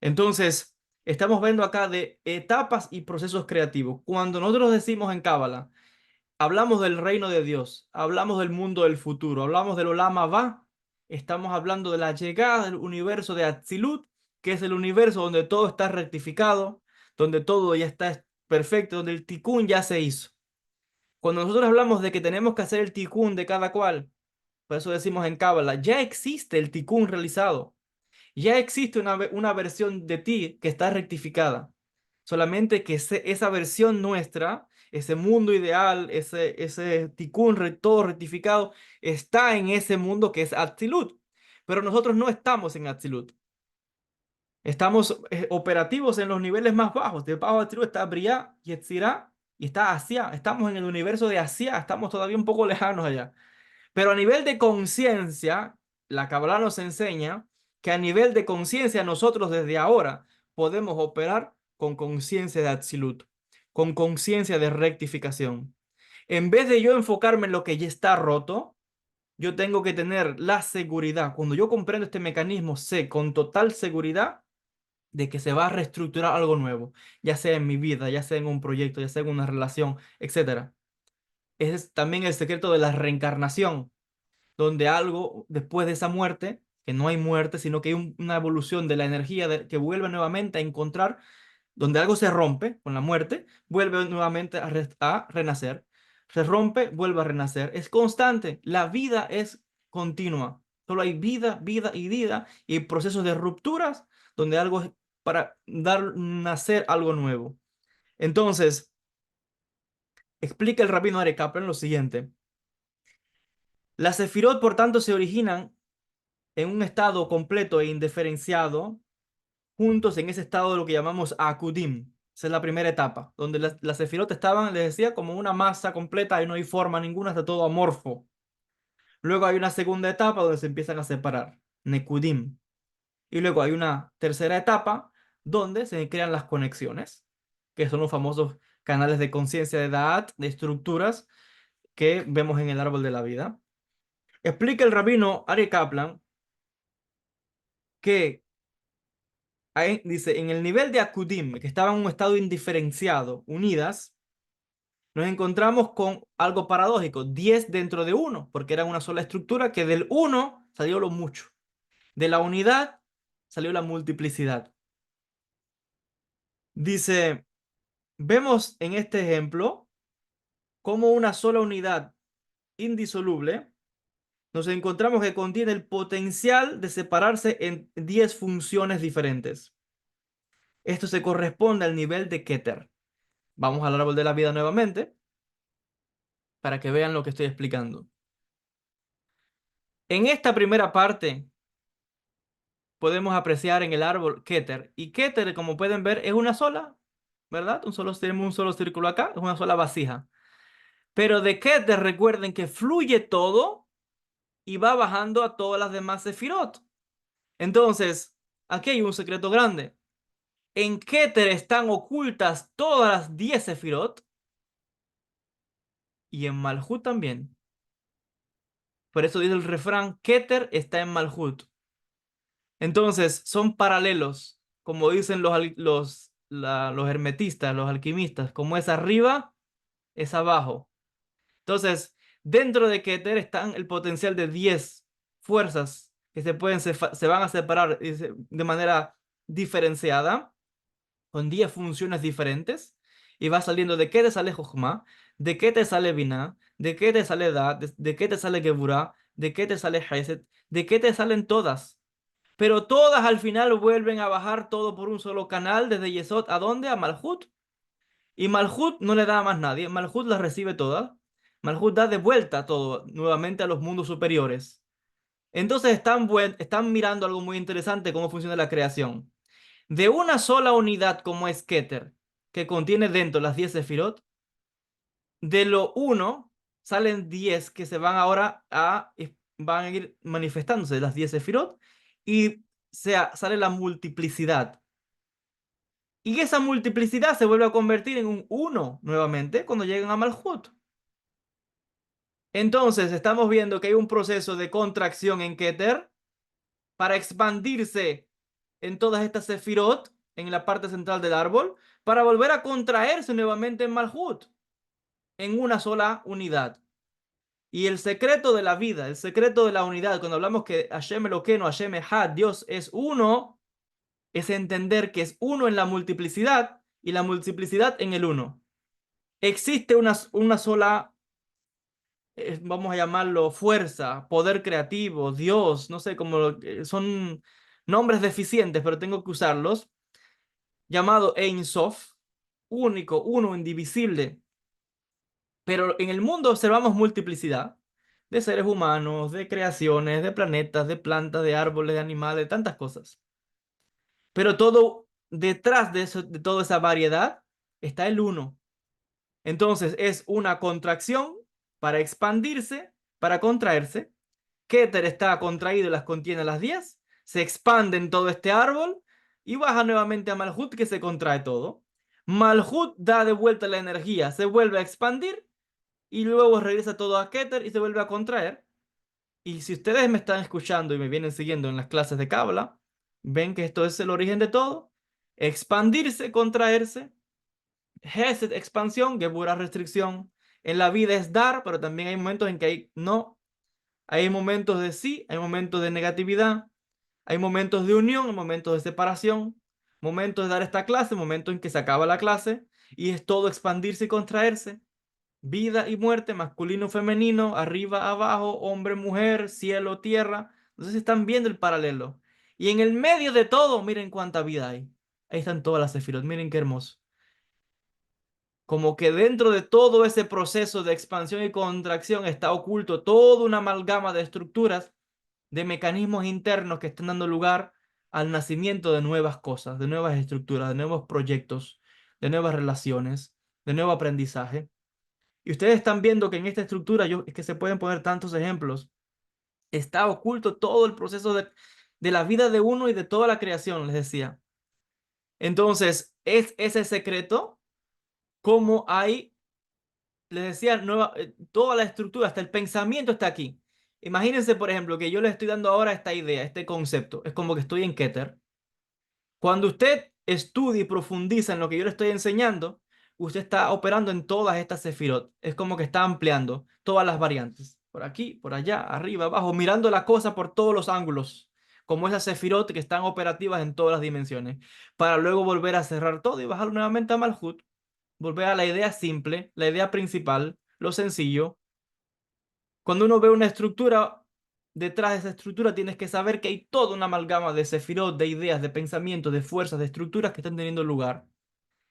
Entonces, estamos viendo acá de etapas y procesos creativos. Cuando nosotros decimos en Cábala, hablamos del reino de Dios, hablamos del mundo del futuro, hablamos del Olam Abba, estamos hablando de la llegada del universo de Atzilut, que es el universo donde todo está rectificado, donde todo ya está perfecto, donde el tikkun ya se hizo. Cuando nosotros hablamos de que tenemos que hacer el tikkun de cada cual, por eso decimos en Cábala, ya existe el tikkun realizado. Ya existe una versión de ti que está rectificada. Solamente que esa versión nuestra, ese mundo ideal, ese tikkun todo rectificado, está en ese mundo que es Atzilut. Pero nosotros no estamos en Atzilut. Estamos operativos en los niveles más bajos. Debajo de Atzilut está Briah, Yetzirah y está Asia. Estamos en el universo de Asia. Estamos todavía un poco lejanos allá. Pero a nivel de conciencia, la Kabbalah nos enseña que a nivel de conciencia nosotros desde ahora podemos operar con conciencia de Atzilut, con conciencia de rectificación. En vez de yo enfocarme en lo que ya está roto, yo tengo que tener la seguridad. Cuando yo comprendo este mecanismo, sé con total seguridad de que se va a reestructurar algo nuevo, ya sea en mi vida, ya sea en un proyecto, ya sea en una relación, etcétera. Ese es también el secreto de la reencarnación donde algo después de esa muerte, que no hay muerte, sino que hay una evolución de la energía que vuelve nuevamente a encontrar, donde algo se rompe con la muerte, vuelve nuevamente a renacer, se rompe, vuelve a renacer, es constante, la vida es continua, solo hay vida, vida y vida y procesos de rupturas donde algo es para dar nacer algo nuevo. Entonces, explica el rabino Ari Kaplan lo siguiente. Las sefirot, por tanto, se originan en un estado completo e indiferenciado, juntos en ese estado de lo que llamamos Akudim. Esa es la primera etapa, donde las sefirot estaban, les decía, como una masa completa y no hay forma ninguna, está todo amorfo. Luego hay una segunda etapa donde se empiezan a separar, Nekudim. Y luego hay una tercera etapa donde se crean las conexiones, que son los famosos canales de conciencia de Da'at, de estructuras que vemos en el árbol de la vida. Explica el rabino Ari Kaplan que dice, en el nivel de Akudim, que estaban en un estado indiferenciado, unidas, nos encontramos con algo paradójico, 10 dentro de uno, porque era una sola estructura que del uno salió lo mucho. De la unidad salió la multiplicidad. Dice, vemos en este ejemplo cómo una sola unidad indisoluble nos encontramos que contiene el potencial de separarse en 10 funciones diferentes. Esto se corresponde al nivel de Keter. Vamos al árbol de la vida nuevamente para que vean lo que estoy explicando. En esta primera parte podemos apreciar en el árbol Keter. Y Keter, como pueden ver, es una sola, ¿verdad? Tenemos un solo círculo acá, es una sola vasija. Pero de Keter recuerden que fluye todo y va bajando a todas las demás sefirot. Entonces, aquí hay un secreto grande. En Keter están ocultas todas las 10 sefirot y en Malhut también. Por eso dice el refrán, Keter está en Malhut. Entonces, son paralelos, como dicen los hermetistas, los alquimistas, como es arriba, es abajo. Entonces, dentro de Keter están el potencial de 10 fuerzas que se van a separar de manera diferenciada, con 10 funciones diferentes, y va saliendo de qué te sale Jochma, de qué te sale Binah, de qué te sale Dad, de qué te sale Geburah, de qué te sale Hesed, de qué te salen todas. Pero todas al final vuelven a bajar todo por un solo canal, desde Yesod, ¿a dónde? A Malhut. Y Malhut no le da a más nadie, Malhut las recibe todas. Malhut da de vuelta todo nuevamente a los mundos superiores. Entonces están mirando algo muy interesante, cómo funciona la creación. De una sola unidad como es Keter, que contiene dentro las 10 sefirot, de lo uno salen 10 que se van ahora van a ir manifestándose las 10 sefirot y sale la multiplicidad. Y esa multiplicidad se vuelve a convertir en un uno nuevamente cuando llegan a Malhut. Entonces estamos viendo que hay un proceso de contracción en Keter para expandirse en todas estas sefirot en la parte central del árbol para volver a contraerse nuevamente en Malhut, en una sola unidad. Y el secreto de la vida, el secreto de la unidad, cuando hablamos que Hashem Elokeinu, Hashem Echad, Dios es uno, es entender que es uno en la multiplicidad y la multiplicidad en el uno. Existe una sola, vamos a llamarlo fuerza, poder creativo, Dios, no sé cómo son nombres deficientes, pero tengo que usarlos, llamado Ein Sof, único, uno, indivisible. Pero en el mundo observamos multiplicidad de seres humanos, de creaciones, de planetas, de plantas, de árboles, de animales, de tantas cosas. Pero todo detrás de eso, de toda esa variedad, está el uno. Entonces es una contracción para expandirse, para contraerse. Keter está contraído y las contiene a las 10. Se expande en todo este árbol y baja nuevamente a Malhut que se contrae todo. Malhut da de vuelta la energía, se vuelve a expandir y luego regresa todo a Keter y se vuelve a contraer. Y si ustedes me están escuchando y me vienen siguiendo en las clases de Kabbalah, ven que esto es el origen de todo. Expandirse, contraerse, Hesed, expansión, Geburah, restricción. En la vida es dar, pero también hay momentos en que hay no. Hay momentos de sí, hay momentos de negatividad, hay momentos de unión, hay momentos de separación, momentos de dar esta clase, momentos en que se acaba la clase y es todo expandirse y contraerse. Vida y muerte, masculino, femenino, arriba, abajo, hombre, mujer, cielo, tierra. No sé si están viendo el paralelo. Y en el medio de todo, miren cuánta vida hay. Ahí están todas las sefirot, miren qué hermoso. Como que dentro de todo ese proceso de expansión y contracción está oculto toda una amalgama de estructuras, de mecanismos internos que están dando lugar al nacimiento de nuevas cosas, de nuevas estructuras, de nuevos proyectos, de nuevas relaciones, de nuevo aprendizaje. Y ustedes están viendo que en esta estructura, es que se pueden poner tantos ejemplos, está oculto todo el proceso de la vida de uno y de toda la creación, les decía. Entonces, es ese secreto, como hay, les decía, toda la estructura, hasta el pensamiento está aquí. Imagínense, por ejemplo, que yo les estoy dando ahora esta idea, este concepto. Es como que estoy en Keter. Cuando usted estudia y profundiza en lo que yo le estoy enseñando, usted está operando en todas estas sefirot. Es como que está ampliando todas las variantes. Por aquí, por allá, arriba, abajo, mirando la cosa por todos los ángulos. Como esas sefirot que están operativas en todas las dimensiones. Para luego volver a cerrar todo y bajar nuevamente a Malhut. Volver a la idea simple, la idea principal, lo sencillo. Cuando uno ve una estructura, detrás de esa estructura tienes que saber que hay toda una amalgama de sefirot, de ideas, de pensamientos, de fuerzas, de estructuras que están teniendo lugar.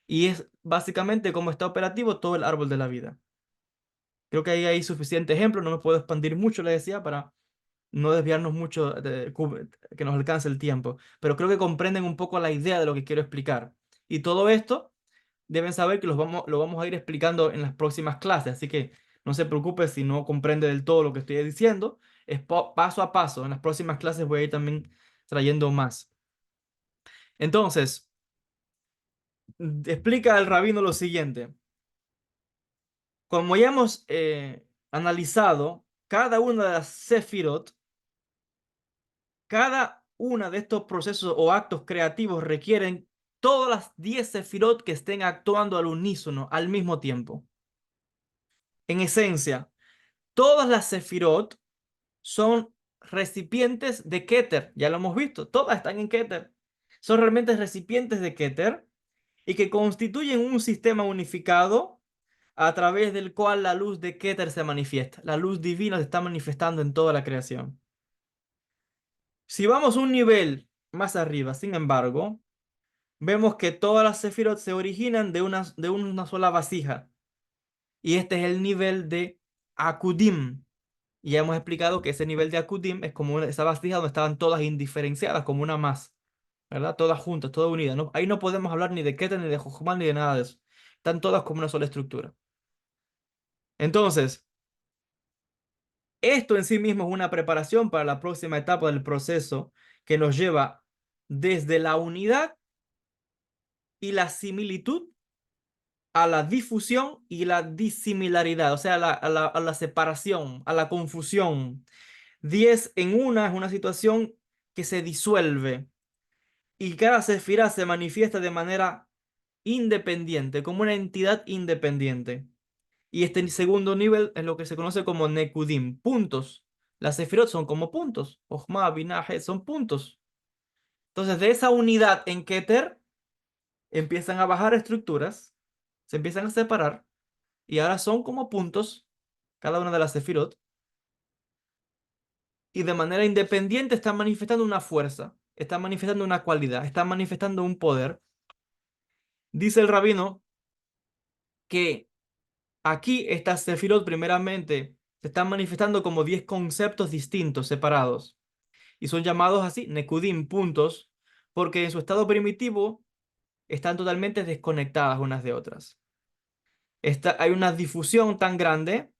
Y es básicamente como está operativo todo el árbol de la vida. Creo que ahí hay suficiente ejemplo, no me puedo expandir mucho, le decía, para no desviarnos mucho, que nos alcance el tiempo. Pero creo que comprenden un poco la idea de lo que quiero explicar. Y todo esto deben saber que lo vamos a ir explicando en las próximas clases, así que no se preocupe si no comprende del todo lo que estoy diciendo, es paso a paso. En las próximas clases voy a ir también trayendo más. Entonces, explica el rabino lo siguiente. Como ya hemos analizado cada una de las sefirot, cada una de estos procesos o actos creativos requieren todas las 10 sefirot que estén actuando al unísono, al mismo tiempo. En esencia, todas las sefirot son recipientes de Keter, ya lo hemos visto, todas están en Keter. Son realmente recipientes de Keter y que constituyen un sistema unificado a través del cual la luz de Keter se manifiesta. La luz divina se está manifestando en toda la creación. Si vamos un nivel más arriba, sin embargo, vemos que todas las sefirot se originan de una sola vasija. Y este es el nivel de Akudim. Y ya hemos explicado que ese nivel de Akudim es como esa vasija donde estaban todas indiferenciadas, como una más, ¿verdad? Todas juntas, todas unidas. ¿No? Ahí no podemos hablar ni de Keter, ni de Jochma, ni de nada de eso. Están todas como una sola estructura. Entonces, esto en sí mismo es una preparación para la próxima etapa del proceso que nos lleva desde la unidad y la similitud a la difusión y la disimilaridad, o sea, a la separación, a la confusión. 10 en una es una situación que se disuelve y cada sefirá se manifiesta de manera independiente, como una entidad independiente. Y este segundo nivel es lo que se conoce como Nekudim, puntos. Las sefirot son como puntos. Ojma, Binah, son puntos. Entonces, de esa unidad en Keter empiezan a bajar estructuras, se empiezan a separar y ahora son como puntos, cada una de las sefirot, y de manera independiente están manifestando una fuerza, están manifestando una cualidad, están manifestando un poder. Dice el rabino que aquí estas sefirot primeramente se están manifestando como 10 conceptos distintos, separados, y son llamados así, Nekudim, puntos, porque en su estado primitivo están totalmente desconectadas unas de otras. Hay una difusión tan grande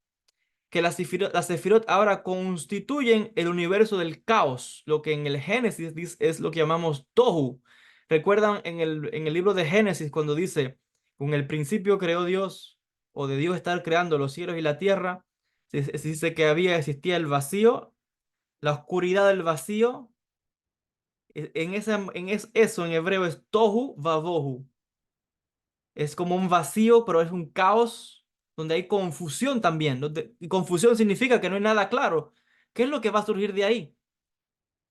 que las sefirot ahora constituyen el universo del caos, lo que en el Génesis es lo que llamamos Tohu. ¿Recuerdan en el libro de Génesis cuando dice, con el principio creó Dios, o de Dios estar creando los cielos y la tierra? Se dice que existía el vacío, la oscuridad del vacío. Eso en hebreo es Tohu Vavohu. Es como un vacío, pero es un caos donde hay confusión también. Y confusión significa que no hay nada claro. ¿Qué es lo que va a surgir de ahí?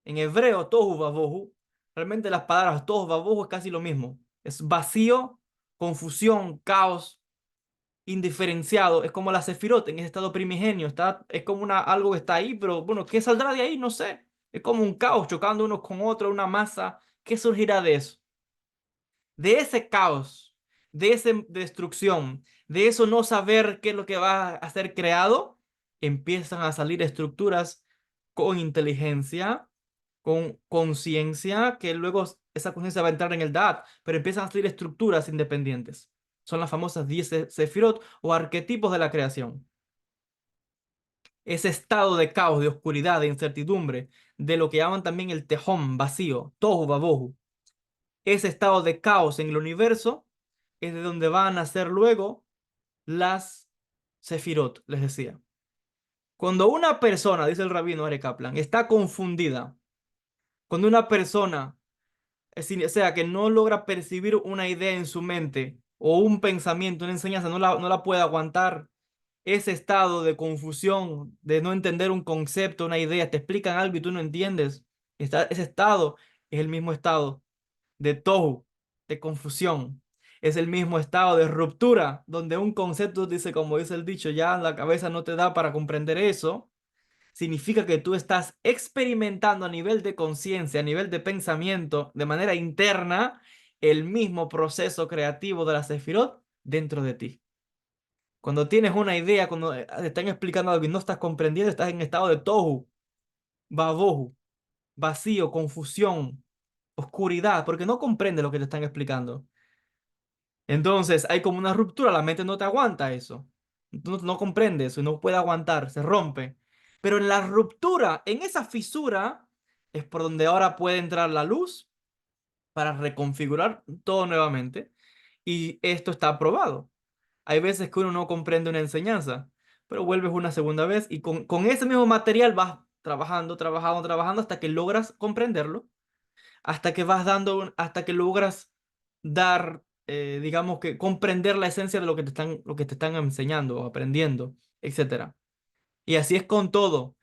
En hebreo, tohu vabohu, realmente las palabras tohu vabohu es casi lo mismo. Es vacío, confusión, caos, indiferenciado. Es como la sefirot en ese estado primigenio. Es como algo que está ahí, pero bueno, ¿qué saldrá de ahí? No sé. Es como un caos chocando unos con otros, una masa. ¿Qué surgirá de eso? De ese caos, de esa destrucción, de eso no saber qué es lo que va a ser creado, empiezan a salir estructuras con inteligencia con conciencia, que luego esa conciencia va a entrar en el Da'at, pero empiezan a salir estructuras independientes. Son las famosas 10 sefirot o arquetipos de la creación. Ese estado de caos, de oscuridad, de incertidumbre, de lo que llaman también el tejón vacío, tohu babohu. Ese estado de caos en el universo es de donde van a nacer luego las sefirot, les decía. Cuando una persona, dice el rabino Ari Kaplan, está confundida, cuando una persona, o sea, que no logra percibir una idea en su mente o un pensamiento, una enseñanza, no la puede aguantar, ese estado de confusión, de no entender un concepto, una idea, te explican algo y tú no entiendes, ese estado es el mismo estado de tohu, de confusión. Es el mismo estado de ruptura, donde un concepto dice, como dice el dicho, ya la cabeza no te da para comprender eso. Significa que tú estás experimentando a nivel de conciencia, a nivel de pensamiento, de manera interna, el mismo proceso creativo de la Sefirot dentro de ti. Cuando tienes una idea, cuando te están explicando algo y no estás comprendiendo, estás en estado de tohu, babohu, vacío, confusión, oscuridad, porque no comprendes lo que te están explicando. Entonces hay como una ruptura, la mente no te aguanta eso. No comprende eso, no puede aguantar, se rompe. Pero en la ruptura, en esa fisura, es por donde ahora puede entrar la luz para reconfigurar todo nuevamente. Y esto está aprobado. Hay veces que uno no comprende una enseñanza, pero vuelves una segunda vez y con ese mismo material vas trabajando, trabajando, trabajando hasta que logras comprenderlo, hasta que vas dando, hasta que logras dar, digamos que comprender la esencia de lo que te están enseñando o aprendiendo, etcétera. Y así es con todo,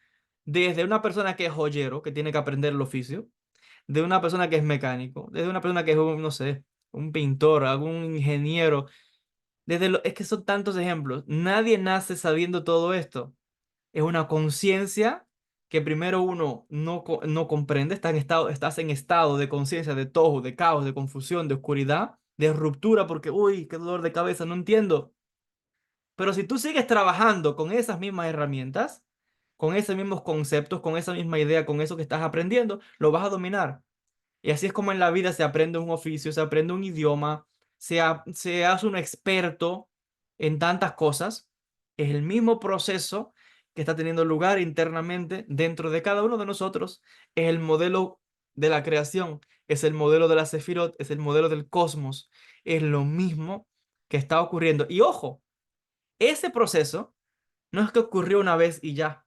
desde una persona que es joyero, que tiene que aprender el oficio, de una persona que es mecánico, desde una persona que es un, no sé, un pintor, algún ingeniero, es que son tantos ejemplos. Nadie nace sabiendo todo esto. Es una conciencia que primero uno no comprende, estás en estado de conciencia, de tohu, de caos, de confusión, de oscuridad, de ruptura, porque, uy, qué dolor de cabeza, no entiendo. Pero si tú sigues trabajando con esas mismas herramientas, con esos mismos conceptos, con esa misma idea, con eso que estás aprendiendo, lo vas a dominar. Y así es como en la vida se aprende un oficio, se aprende un idioma, se hace un experto en tantas cosas. Es el mismo proceso que está teniendo lugar internamente dentro de cada uno de nosotros. Es el modelo de la creación, es el modelo de la Sefirot, es el modelo del cosmos. Es lo mismo que está ocurriendo. Y ojo, ese proceso no es que ocurrió una vez y ya.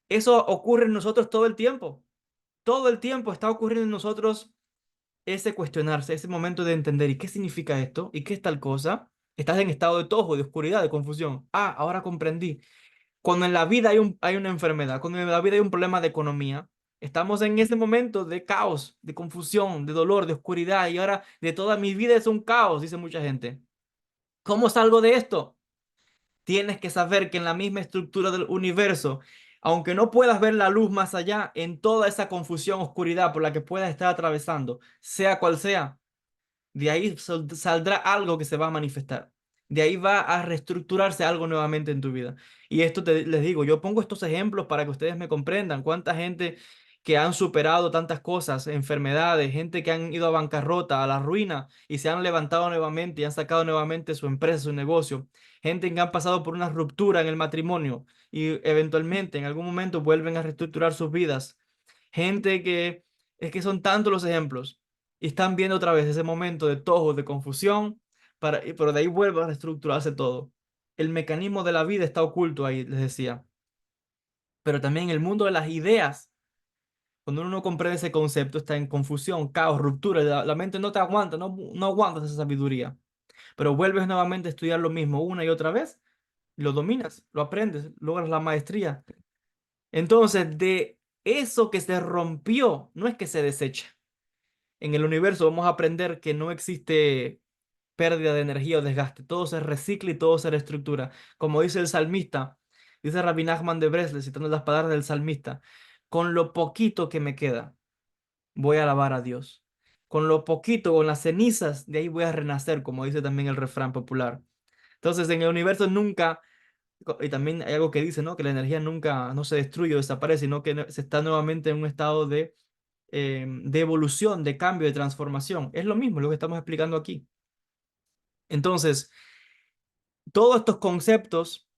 Eso ocurre en nosotros todo el tiempo. Todo el tiempo está ocurriendo en nosotros ese cuestionarse, ese momento de entender, ¿y qué significa esto? ¿Y qué es tal cosa? Estás en estado de tojo, de oscuridad, de confusión. Ah, ahora comprendí. Cuando en la vida hay una enfermedad, cuando en la vida hay un problema de economía, estamos en ese momento de caos, de confusión, de dolor, de oscuridad, y ahora de toda mi vida es un caos, dice mucha gente. ¿Cómo salgo de esto? Tienes que saber que en la misma estructura del universo, aunque no puedas ver la luz más allá, en toda esa confusión, oscuridad por la que puedas estar atravesando, sea cual sea, de ahí saldrá algo que se va a manifestar. De ahí va a reestructurarse algo nuevamente en tu vida. Y esto les digo, yo pongo estos ejemplos para que ustedes me comprendan. Cuánta gente que han superado tantas cosas, enfermedades, gente que han ido a bancarrota, a la ruina y se han levantado nuevamente y han sacado nuevamente su empresa, su negocio. Gente que han pasado por una ruptura en el matrimonio y eventualmente en algún momento vuelven a reestructurar sus vidas. Gente que es que son tantos los ejemplos y están viendo otra vez ese momento de tojo, de confusión, pero de ahí vuelve a reestructurarse todo. El mecanismo de la vida está oculto ahí, les decía. Pero también el mundo de las ideas, cuando uno no comprende ese concepto, está en confusión, caos, ruptura. La mente no te aguanta, no aguantas esa sabiduría. Pero vuelves nuevamente a estudiar lo mismo una y otra vez, lo dominas, lo aprendes, logras la maestría. Entonces, de eso que se rompió, no es que se desecha. En el universo vamos a aprender que no existe pérdida de energía o desgaste. Todo se recicla y todo se reestructura. Como dice el salmista, dice Rabbi Nachman de Bresle, citando las palabras del salmista, con lo poquito que me queda, voy a alabar a Dios. Con lo poquito, con las cenizas, de ahí voy a renacer, como dice también el refrán popular. Entonces, en el universo nunca, y también hay algo que dice, ¿no? Que la energía nunca no se destruye o desaparece, sino que se está nuevamente en un estado de de evolución, de cambio, de transformación. Es lo mismo lo que estamos explicando aquí. Entonces, todos estos conceptos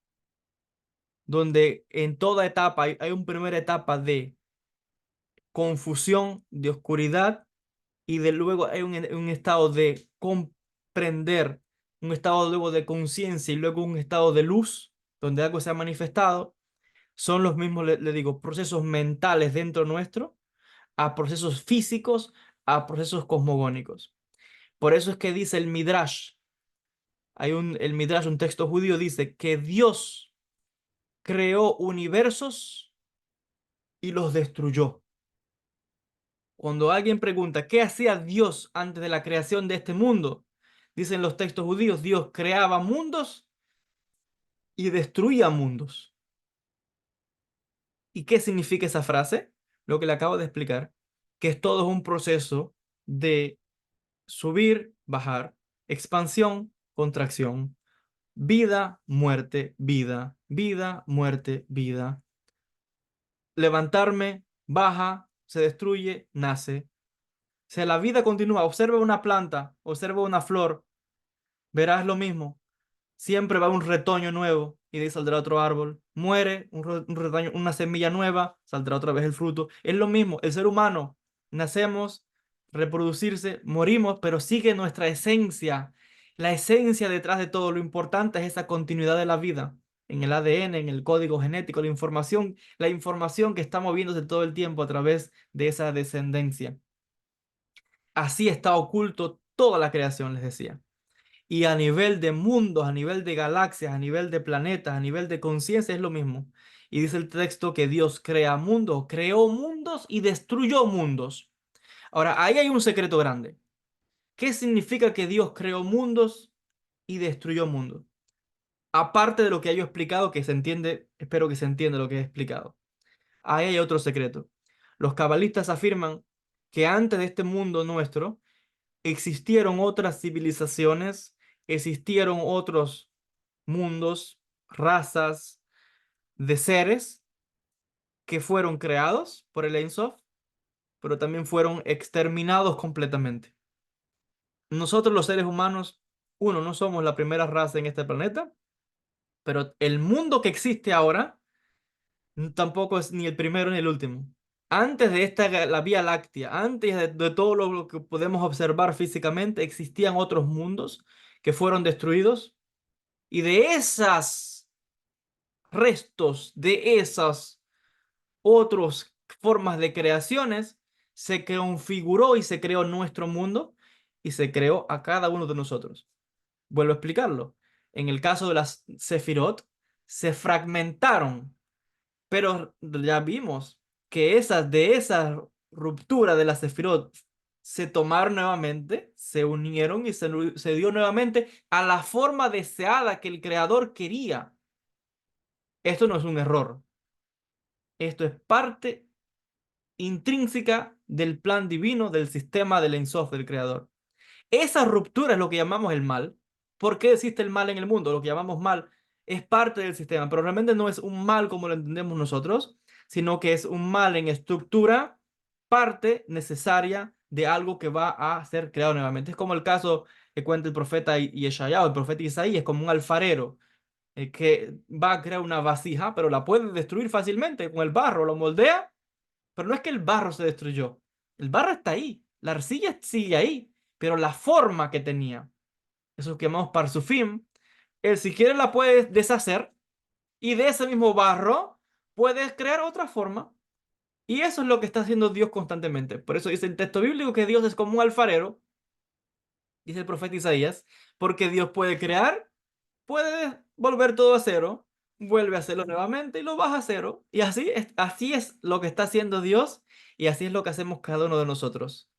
donde en toda etapa hay una primera etapa de confusión, de oscuridad, y de luego hay un estado de comprender, un estado luego de conciencia y luego un estado de luz, donde algo se ha manifestado, son los mismos, le digo, procesos mentales dentro nuestro, a procesos físicos, a procesos cosmogónicos. Por eso es que dice el Midrash, el Midrash, un texto judío, dice que Dios creó universos y los destruyó. Cuando alguien pregunta, ¿qué hacía Dios antes de la creación de este mundo? Dicen los textos judíos, Dios creaba mundos y destruía mundos. ¿Y qué significa esa frase? Lo que le acabo de explicar, que es todo un proceso de subir, bajar, expansión, contracción, vida, muerte, vida, vida, muerte, vida. Levantarme, baja, se destruye, nace. O sea, la vida continúa. Observa una planta, observa una flor, verás lo mismo. Siempre va un retoño nuevo y de ahí saldrá otro árbol. Muere un retoño, una semilla nueva, saldrá otra vez el fruto. Es lo mismo, el ser humano. Nacemos, reproducirse, morimos, pero sigue nuestra esencia. La esencia detrás de todo lo importante es esa continuidad de la vida. En el ADN, en el código genético, la información que está moviéndose todo el tiempo a través de esa descendencia. Así está oculto toda la creación, les decía. Y a nivel de mundos, a nivel de galaxias, a nivel de planetas, a nivel de conciencia es lo mismo. Y dice el texto que Dios crea mundos, creó mundos y destruyó mundos. Ahora, ahí hay un secreto grande. ¿Qué significa que Dios creó mundos y destruyó mundos? Aparte de lo que he explicado, que se entiende, espero que se entienda lo que he explicado. Ahí hay otro secreto. Los cabalistas afirman que antes de este mundo nuestro, existieron otras civilizaciones, existieron otros mundos, razas de seres que fueron creados por el Ein Sof, pero también fueron exterminados completamente. Nosotros los seres humanos, uno, no somos la primera raza en este planeta, pero el mundo que existe ahora tampoco es ni el primero ni el último. Antes de la Vía Láctea, antes de todo lo que podemos observar físicamente, existían otros mundos que fueron destruidos y de esas restos, de esas otras formas de creaciones, se configuró y se creó nuestro mundo y se creó a cada uno de nosotros. Vuelvo a explicarlo. En el caso de las Sefirot, se fragmentaron, pero ya vimos que de esa ruptura de las Sefirot se tomaron nuevamente, se unieron y se dio nuevamente a la forma deseada que el creador quería. Esto no es un error. Esto es parte intrínseca del plan divino, del sistema del Ein Sof, del creador. Esa ruptura es lo que llamamos el mal. ¿Por qué existe el mal en el mundo? Lo que llamamos mal es parte del sistema, pero realmente no es un mal como lo entendemos nosotros, sino que es un mal en estructura, parte necesaria de algo que va a ser creado nuevamente. Es como el caso que cuenta el profeta Yeshayahu, el profeta Isaías, es como un alfarero que va a crear una vasija, pero la puede destruir fácilmente con el barro, lo moldea, pero no es que el barro se destruyó. El barro está ahí, la arcilla sigue ahí, pero la forma que tenía, eso que llamamos parsufim, él si quiere la puedes deshacer y de ese mismo barro puedes crear otra forma. Y eso es lo que está haciendo Dios constantemente. Por eso dice el texto bíblico que Dios es como un alfarero, dice el profeta Isaías, porque Dios puede crear, puede volver todo a cero, vuelve a hacerlo nuevamente y lo baja a cero. Y así es lo que está haciendo Dios y así es lo que hacemos cada uno de nosotros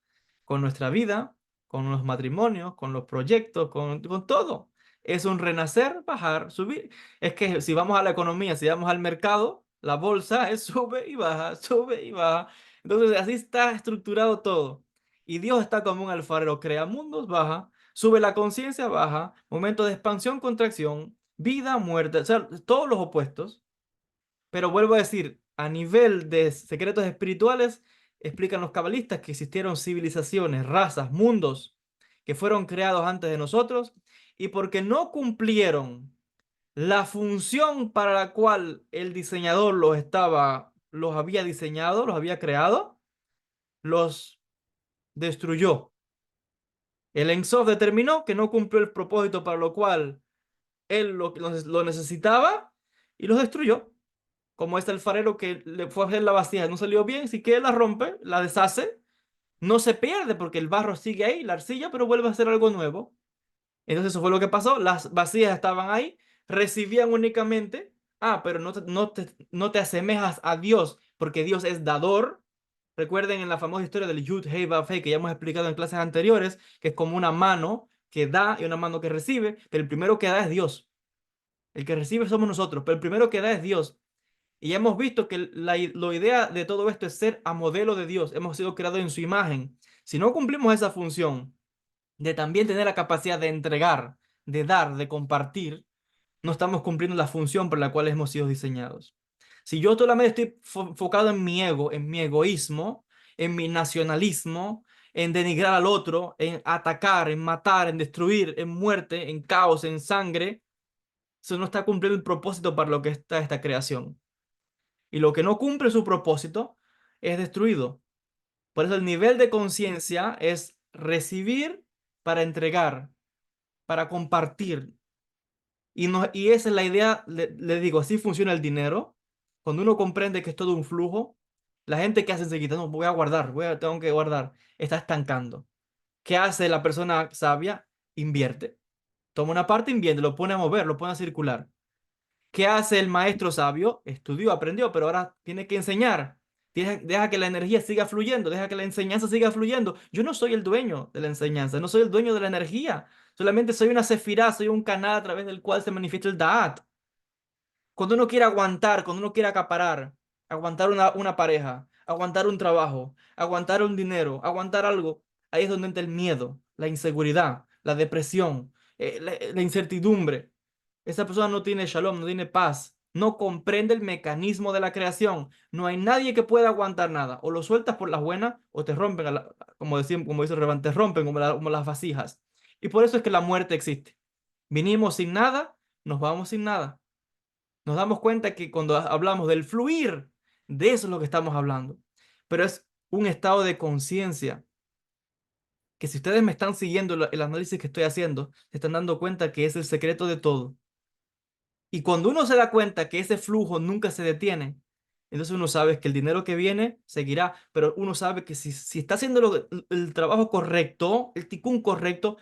con nuestra vida, con los matrimonios, con los proyectos, con todo. Es un renacer, bajar, subir. Es que si vamos a la economía, si vamos al mercado, la bolsa es sube y baja, sube y baja. Entonces así está estructurado todo. Y Dios está como un alfarero, crea mundos, baja, sube la conciencia, baja, momento de expansión, contracción, vida, muerte, o sea, todos los opuestos. Pero vuelvo a decir, a nivel de secretos espirituales, explican los cabalistas que existieron civilizaciones, razas, mundos que fueron creados antes de nosotros y porque no cumplieron la función para la cual el diseñador los había diseñado, los había creado, los destruyó. El Ein Sof determinó que no cumplió el propósito para lo cual él lo necesitaba y los destruyó. Como es el farero que le fue a hacer la vasija, no salió bien, si que la rompe, la deshace, no se pierde porque el barro sigue ahí, la arcilla, pero vuelve a hacer algo nuevo. Entonces eso fue lo que pasó, las vasijas estaban ahí, recibían únicamente, pero no te asemejas a Dios, porque Dios es dador. Recuerden en la famosa historia del Yud Hei Vav Hei que ya hemos explicado en clases anteriores, que es como una mano que da y una mano que recibe, pero el primero que da es Dios. El que recibe somos nosotros, pero el primero que da es Dios. Y ya hemos visto que la idea de todo esto es ser a modelo de Dios. Hemos sido creados en su imagen. Si no cumplimos esa función de también tener la capacidad de entregar, de dar, de compartir, no estamos cumpliendo la función por la cual hemos sido diseñados. Si yo solamente estoy enfocado en mi ego, en mi egoísmo, en mi nacionalismo, en denigrar al otro, en atacar, en matar, en destruir, en muerte, en caos, en sangre, eso no está cumpliendo el propósito para lo que está esta creación. Y lo que no cumple su propósito es destruido. Por eso el nivel de conciencia es recibir para entregar, para compartir. Y esa es la idea, le digo, así funciona el dinero. Cuando uno comprende que es todo un flujo, la gente que hace enseguida, no, voy a guardar, tengo que guardar, está estancando. ¿Qué hace la persona sabia? Invierte. Toma una parte, invierte, lo pone a mover, lo pone a circular. ¿Qué hace el maestro sabio? Estudió, aprendió, pero ahora tiene que enseñar. Deja que la energía siga fluyendo, deja que la enseñanza siga fluyendo. Yo no soy el dueño de la enseñanza, no soy el dueño de la energía. Solamente soy una sefirá, soy un canal a través del cual se manifiesta el Da'at. Cuando uno quiere aguantar, cuando uno quiere acaparar, aguantar una pareja, aguantar un trabajo, aguantar un dinero, aguantar algo, ahí es donde entra el miedo, la inseguridad, la depresión, la incertidumbre. Esa persona no tiene shalom, no tiene paz, no comprende el mecanismo de la creación. No hay nadie que pueda aguantar nada. O lo sueltas por las buenas o te rompen, como decimos, como dice el Rebán, te rompen como las vasijas. Y por eso es que la muerte existe. Vinimos sin nada, nos vamos sin nada. Nos damos cuenta que cuando hablamos del fluir, de eso es lo que estamos hablando. Pero es un estado de conciencia que si ustedes me están siguiendo el análisis que estoy haciendo, se están dando cuenta que es el secreto de todo. Y cuando uno se da cuenta que ese flujo nunca se detiene, entonces uno sabe que el dinero que viene seguirá, pero uno sabe que si está haciendo el trabajo correcto, el ticún correcto,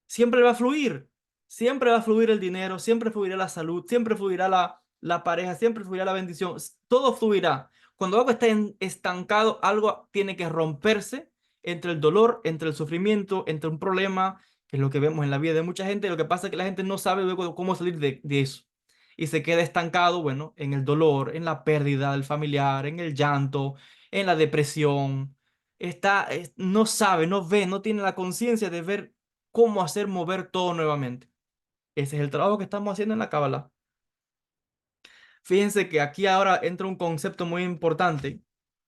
siempre va a fluir. Siempre va a fluir el dinero, siempre fluirá la salud, siempre fluirá la pareja, siempre fluirá la bendición. Todo fluirá. Cuando algo está estancado, algo tiene que romperse entre el dolor, entre el sufrimiento, entre un problema, que es lo que vemos en la vida de mucha gente. Lo que pasa es que la gente no sabe luego cómo salir de eso. Y se queda estancado, bueno, en el dolor, en la pérdida del familiar, en el llanto, en la depresión. No sabe, no ve, no tiene la conciencia de ver cómo hacer mover todo nuevamente. Ese es el trabajo que estamos haciendo en la Cábala. Fíjense que aquí ahora entra un concepto muy importante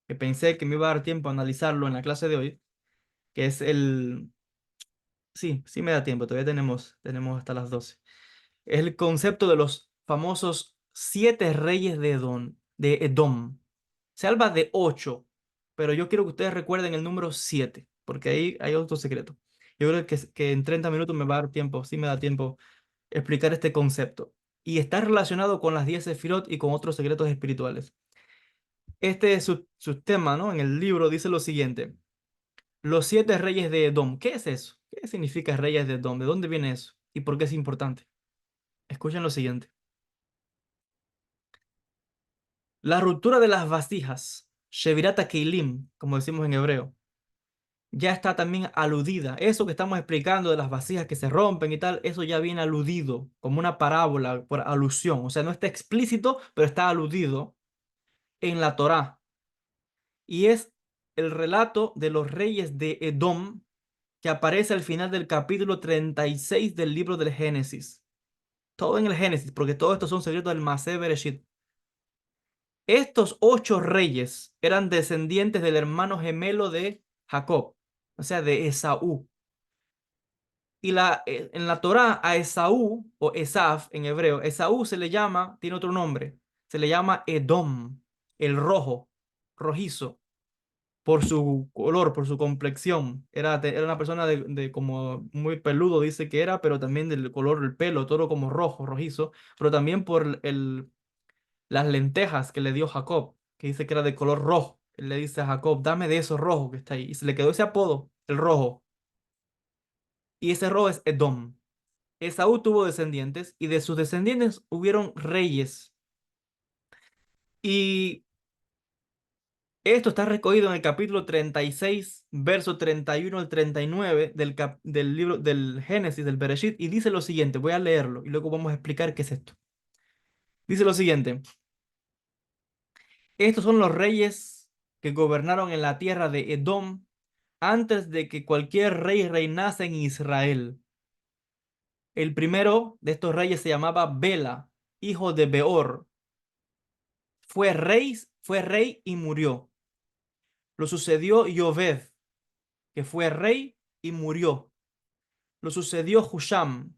que pensé que me iba a dar tiempo a analizarlo en la clase de hoy, que es el... Sí, sí me da tiempo, todavía tenemos hasta las 12. Es el concepto de los famosos siete reyes de Edom. Se habla de ocho, pero yo quiero que ustedes recuerden el número 7, porque ahí hay otro secreto. Yo creo que en 30 minutos me va a dar tiempo, sí me da tiempo explicar este concepto. Y está relacionado con las 10 sefirot y con otros secretos espirituales. Este es su tema, ¿no? En el libro dice lo siguiente. Los siete reyes de Edom. ¿Qué es eso? ¿Qué significa reyes de Edom? ¿De dónde viene eso? ¿Y por qué es importante? Escuchen lo siguiente. La ruptura de las vasijas, Shevirata Keilim, como decimos en hebreo, ya está también aludida. Eso que estamos explicando de las vasijas que se rompen y tal, eso ya viene aludido como una parábola por alusión. O sea, no está explícito, pero está aludido en la Torá. Y es el relato de los reyes de Edom que aparece al final del capítulo 36 del libro del Génesis. Todo en el Génesis, porque todo esto son secretos del Masé Bereshit. Estos 8 reyes eran descendientes del hermano gemelo de Jacob, o sea, de Esaú. Y en la Torá a Esaú, o Esaf en hebreo, Esaú se le llama, tiene otro nombre, se le llama Edom, el rojo, rojizo, por su color, por su complexión. Era una persona de como muy peludo, dice que era, pero también del color del pelo, todo como rojo, rojizo, pero también por las lentejas que le dio Jacob, que dice que era de color rojo. Él le dice a Jacob, dame de eso rojo que está ahí. Y se le quedó ese apodo, el rojo. Y ese rojo es Edom. Esaú tuvo descendientes y de sus descendientes hubieron reyes. Y esto está recogido en el capítulo 36, verso 31 al 39 del libro del Génesis, del Bereshit, y dice lo siguiente, voy a leerlo y luego vamos a explicar qué es esto. Dice lo siguiente, estos son los reyes que gobernaron en la tierra de Edom antes de que cualquier rey reinase en Israel. El primero de estos reyes se llamaba Bela, hijo de Beor. Fue rey y murió. Lo sucedió Yoved, que fue rey y murió. Lo sucedió Husham,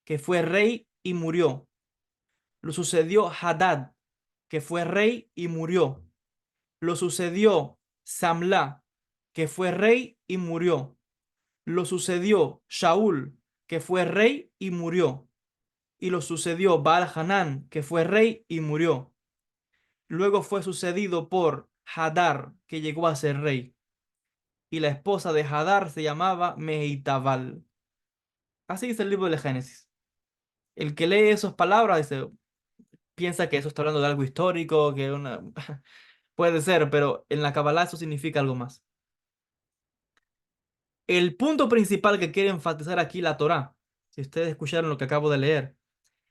que fue rey y murió. Lo sucedió Hadad, que fue rey y murió. Lo sucedió Samla, que fue rey y murió. Lo sucedió Shaul, que fue rey y murió. Y lo sucedió Baal-Hanán, que fue rey y murió. Luego fue sucedido por Hadar, que llegó a ser rey. Y la esposa de Hadar se llamaba Mehitabal. Así dice el libro de Génesis. El que lee esas palabras dice, piensa que eso está hablando de algo histórico, que una... puede ser, pero en la Kabbalah eso significa algo más. El punto principal que quiere enfatizar aquí la Torá, si ustedes escucharon lo que acabo de leer,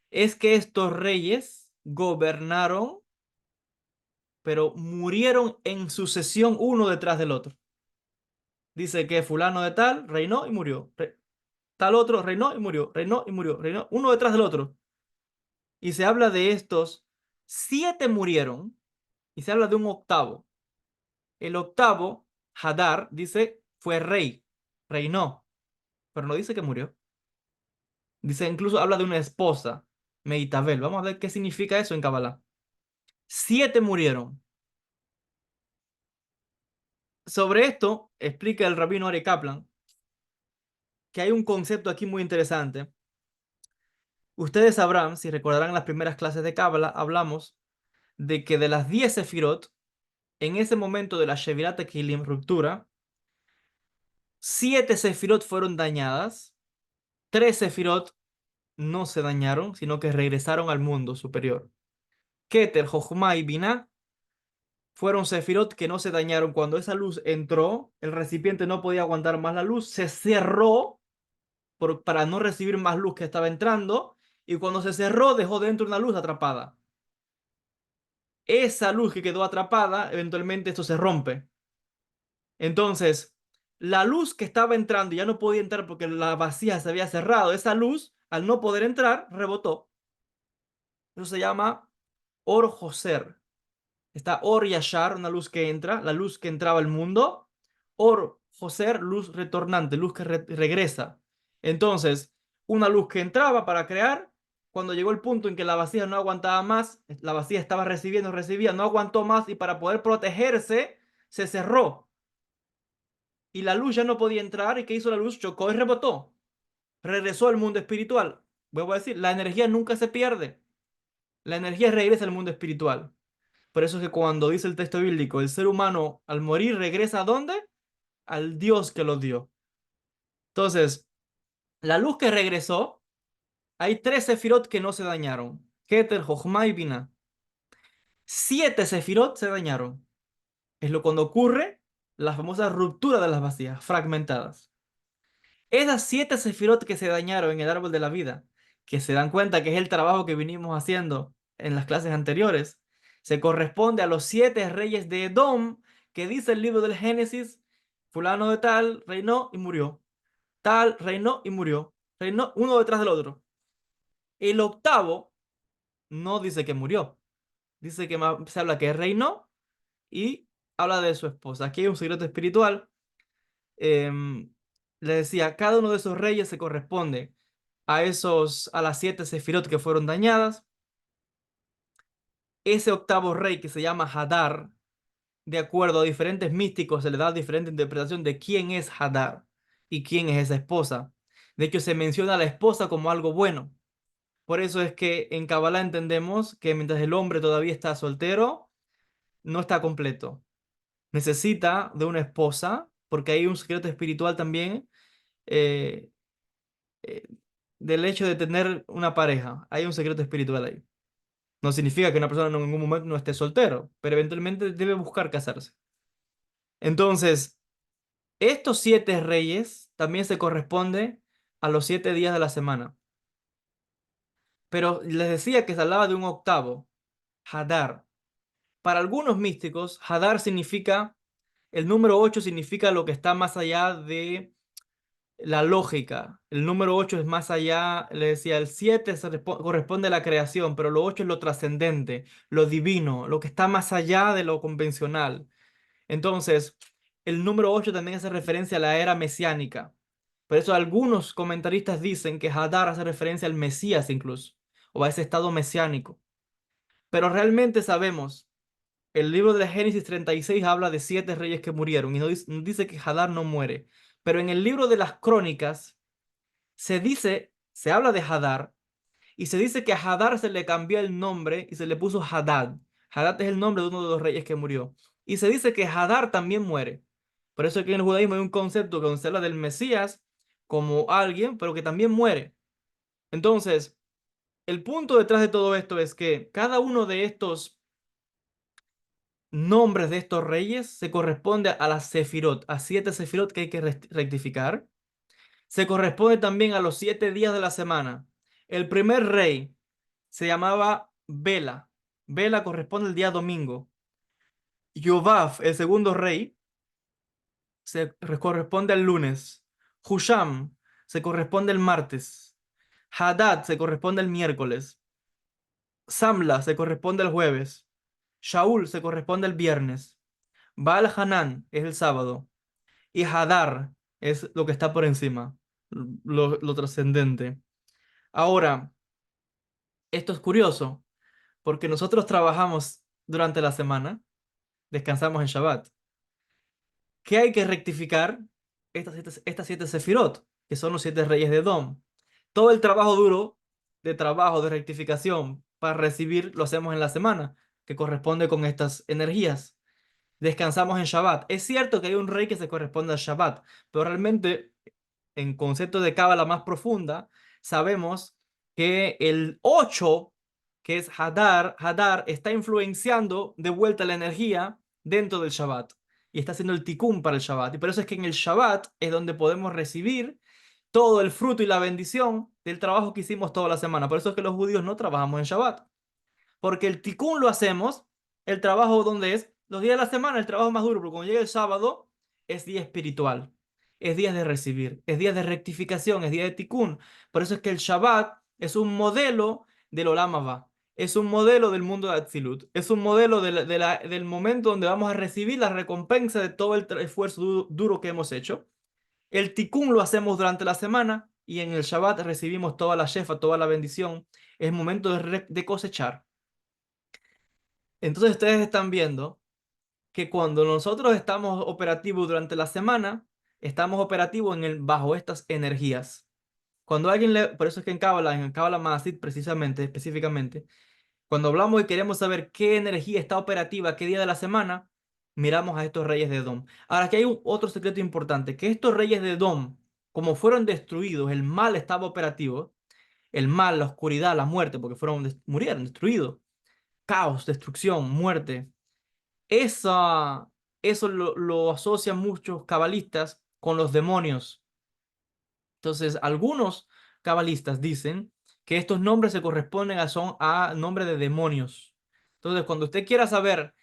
es que estos reyes gobernaron, pero murieron en sucesión uno detrás del otro. Dice que fulano de tal reinó y murió. Tal otro reinó y murió, reinó y murió, reinó uno detrás del otro. Y se habla de estos, 7 murieron y se habla de un octavo. El octavo, Hadar, dice, fue rey, reinó, pero no dice que murió. Dice, incluso habla de una esposa, Meitabel. Vamos a ver qué significa eso en Kabbalah. 7 murieron. Sobre esto explica el rabino Ari Kaplan que hay un concepto aquí muy interesante. Ustedes sabrán, si recordarán las primeras clases de Kabbalah, hablamos de que de las 10 sefirot, en ese momento de la Shevirat Kehilim ruptura, 7 sefirot fueron dañadas, 3 sefirot no se dañaron, sino que regresaron al mundo superior. Keter, Jochma y Binah fueron sefirot que no se dañaron. Cuando esa luz entró, el recipiente no podía aguantar más la luz, se cerró para no recibir más luz que estaba entrando, y cuando se cerró dejó dentro una luz atrapada. Esa luz que quedó atrapada, eventualmente esto se rompe. Entonces, la luz que estaba entrando y ya no podía entrar porque la vasija se había cerrado, esa luz, al no poder entrar, rebotó. Eso se llama Or Joser. Está Or Yashar, una luz que entra, la luz que entraba al mundo. Or Joser, luz retornante, luz que regresa. Entonces, una luz que entraba para crear, cuando llegó el punto en que la vasija no aguantaba más, la vasija estaba recibiendo, recibía, no aguantó más y para poder protegerse, se cerró. Y la luz ya no podía entrar. ¿Y qué hizo la luz? Chocó y rebotó. Regresó al mundo espiritual. Vuelvo a decir, la energía nunca se pierde. La energía regresa al mundo espiritual. Por eso es que cuando dice el texto bíblico, el ser humano al morir regresa ¿a dónde? Al Dios que lo dio. Entonces, la luz que regresó, hay 3 sefirot que no se dañaron. Keter, Jochma y Binah. 7 sefirot se dañaron. Es lo cuando ocurre la famosa ruptura de las vasijas, fragmentadas. Esas 7 sefirot que se dañaron en el árbol de la vida, que se dan cuenta que es el trabajo que vinimos haciendo en las clases anteriores, se corresponde a los 7 reyes de Edom, que dice el libro del Génesis, fulano de tal reinó y murió, tal reinó y murió, reinó uno detrás del otro. El octavo no dice que murió, Dice que se habla que reinó y habla de su esposa. Aquí hay un secreto espiritual. Em, Le decía, cada uno de esos reyes se corresponde a las 7 sefirot que fueron dañadas. Ese octavo rey que se llama Hadar, de acuerdo a diferentes místicos, se le da diferente interpretación de quién es Hadar y quién es esa esposa. De hecho, se menciona a la esposa como algo bueno. Por eso es que en Kabbalah entendemos que mientras el hombre todavía está soltero, no está completo. Necesita de una esposa, porque hay un secreto espiritual también eh, eh, del hecho de tener una pareja. Hay un secreto espiritual ahí. No significa que una persona en ningún momento no esté soltero, pero eventualmente debe buscar casarse. Entonces, estos 7 reyes también se corresponden a los 7 días de la semana. Pero les decía que se hablaba de un octavo, Hadar. Para algunos místicos, Hadar significa, el número 8 significa lo que está más allá de la lógica. El número 8 es más allá, le decía, el 7 corresponde a la creación, pero lo 8 es lo trascendente, lo divino, lo que está más allá de lo convencional. Entonces, el número 8 también hace referencia a la era mesiánica. Por eso algunos comentaristas dicen que Hadar hace referencia al Mesías incluso, o a ese estado mesiánico. Pero realmente sabemos, el libro de Génesis 36 habla de 7 reyes que murieron y no dice que Hadar no muere. Pero en el libro de las crónicas se habla de Hadar y se dice que a Hadar se le cambió el nombre y se le puso Hadad. Hadad es el nombre de uno de los reyes que murió. Y se dice que Hadar también muere. Por eso es que en el judaísmo hay un concepto que se habla del Mesías como alguien, pero que también muere. Entonces, el punto detrás de todo esto es que cada uno de estos nombres de estos reyes se corresponde a las sefirot, a 7 sefirot que hay que rectificar. Se corresponde también a los 7 días de la semana. El primer rey se llamaba Bela. Bela corresponde al día domingo. Yobab, el segundo rey, corresponde al lunes. Husham se corresponde el martes. Hadad se corresponde el miércoles. Samla se corresponde el jueves. Shaul se corresponde el viernes. Baal Hanan es el sábado. Y Hadar es lo que está por encima, lo trascendente. Ahora, esto es curioso, porque nosotros trabajamos durante la semana, descansamos en Shabbat. ¿Qué hay que rectificar? Estas 7 sefirot, que son los 7 reyes de Edom. Todo el trabajo duro de rectificación para recibir, lo hacemos en la semana, que corresponde con estas energías. Descansamos en Shabbat. Es cierto que hay un rey que se corresponde al Shabbat, pero realmente en concepto de cábala más profunda, sabemos que el 8 que es Hadar, está influenciando de vuelta la energía dentro del Shabbat y está haciendo el tikkun para el Shabbat. Y por eso es que en el Shabbat es donde podemos recibir todo el fruto y la bendición del trabajo que hicimos toda la semana. Por eso es que los judíos no trabajamos en Shabbat. Porque el tikkun lo hacemos, el trabajo donde es, los días de la semana, el trabajo más duro, pero cuando llega el sábado, es día espiritual, es día de recibir, es día de rectificación, es día de tikkun. Por eso es que el Shabbat es un modelo del Olam Abba, es un modelo del mundo de Atzilut, es un modelo del momento donde vamos a recibir la recompensa de todo el esfuerzo duro que hemos hecho. El tikkun lo hacemos durante la semana y en el Shabbat recibimos toda la shefa, toda la bendición. Es momento de cosechar. Entonces ustedes están viendo que cuando nosotros estamos operativos durante la semana, estamos operativos bajo estas energías. Cuando por eso es que en Kabbalah Maasit precisamente, específicamente, cuando hablamos y queremos saber qué energía está operativa, qué día de la semana, miramos a estos reyes de Edom. Ahora, aquí hay otro secreto importante, que estos reyes de Edom, como fueron destruidos, el mal estaba operativo, el mal, la oscuridad, la muerte, porque murieron, destruidos, caos, destrucción, muerte. Esa, Eso lo asocian muchos cabalistas con los demonios. Entonces, algunos cabalistas dicen que estos nombres se corresponden son a nombres de demonios. Entonces, cuando usted quiera saber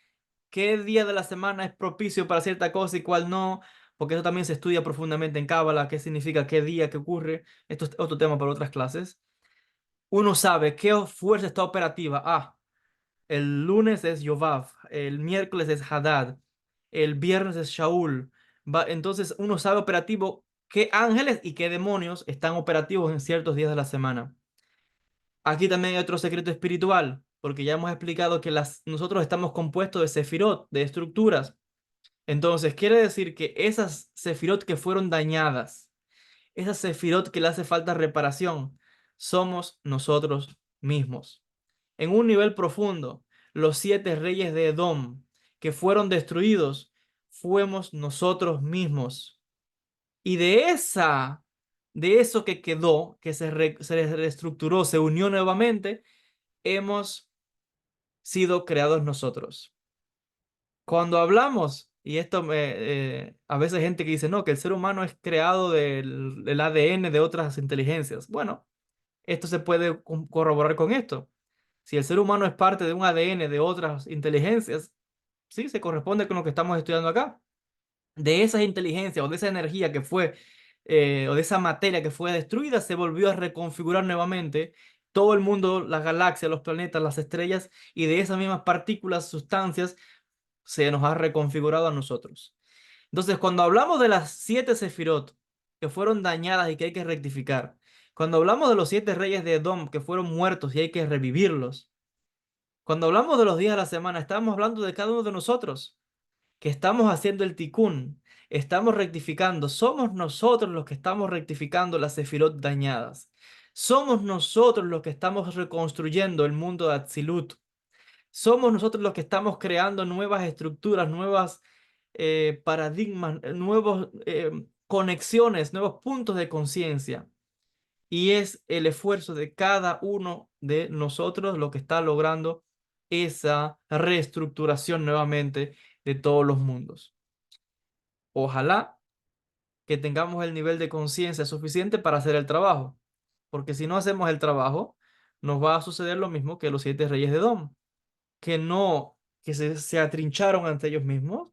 qué día de la semana es propicio para cierta cosa y cuál no, porque eso también se estudia profundamente en Cábala, qué significa qué día, qué ocurre, esto es otro tema para otras clases. Uno sabe qué fuerza está operativa. Ah, El lunes es Yovav, el miércoles es Hadad, el viernes es Shaul. Entonces uno sabe operativo qué ángeles y qué demonios están operativos en ciertos días de la semana. Aquí también hay otro secreto espiritual, porque ya hemos explicado que nosotros estamos compuestos de sefirot, de estructuras. Entonces quiere decir que esas sefirot que fueron dañadas, esas sefirot que le hace falta reparación, somos nosotros mismos. En un nivel profundo, los 7 reyes de Edom que fueron destruidos, fuimos nosotros mismos. Y de eso que quedó, que se reestructuró, se unió nuevamente, hemos sido creados nosotros. Cuando hablamos, y esto a veces hay gente que dice, no, que el ser humano es creado del ADN de otras inteligencias. Bueno, esto se puede corroborar con esto. Si el ser humano es parte de un ADN de otras inteligencias, sí, se corresponde con lo que estamos estudiando acá. De esas inteligencias o de esa energía que fue, o de esa materia que fue destruida, se volvió a reconfigurar nuevamente todo el mundo, las galaxias, los planetas, las estrellas, y de esas mismas partículas, sustancias, se nos ha reconfigurado a nosotros. Entonces, cuando hablamos de las 7 sefirot que fueron dañadas y que hay que rectificar, cuando hablamos de los 7 reyes de Edom que fueron muertos y hay que revivirlos, cuando hablamos de los días de la semana, estamos hablando de cada uno de nosotros, que estamos haciendo el tikkun, estamos rectificando, somos nosotros los que estamos rectificando las sefirot dañadas. Somos nosotros los que estamos reconstruyendo el mundo de Atzilut. Somos nosotros los que estamos creando nuevas estructuras, nuevas paradigmas, nuevas conexiones, nuevos puntos de conciencia. Y es el esfuerzo de cada uno de nosotros lo que está logrando esa reestructuración nuevamente de todos los mundos. Ojalá que tengamos el nivel de conciencia suficiente para hacer el trabajo, porque si no hacemos el trabajo, nos va a suceder lo mismo que los 7 reyes de Edom, que no, que se atrincharon ante ellos mismos,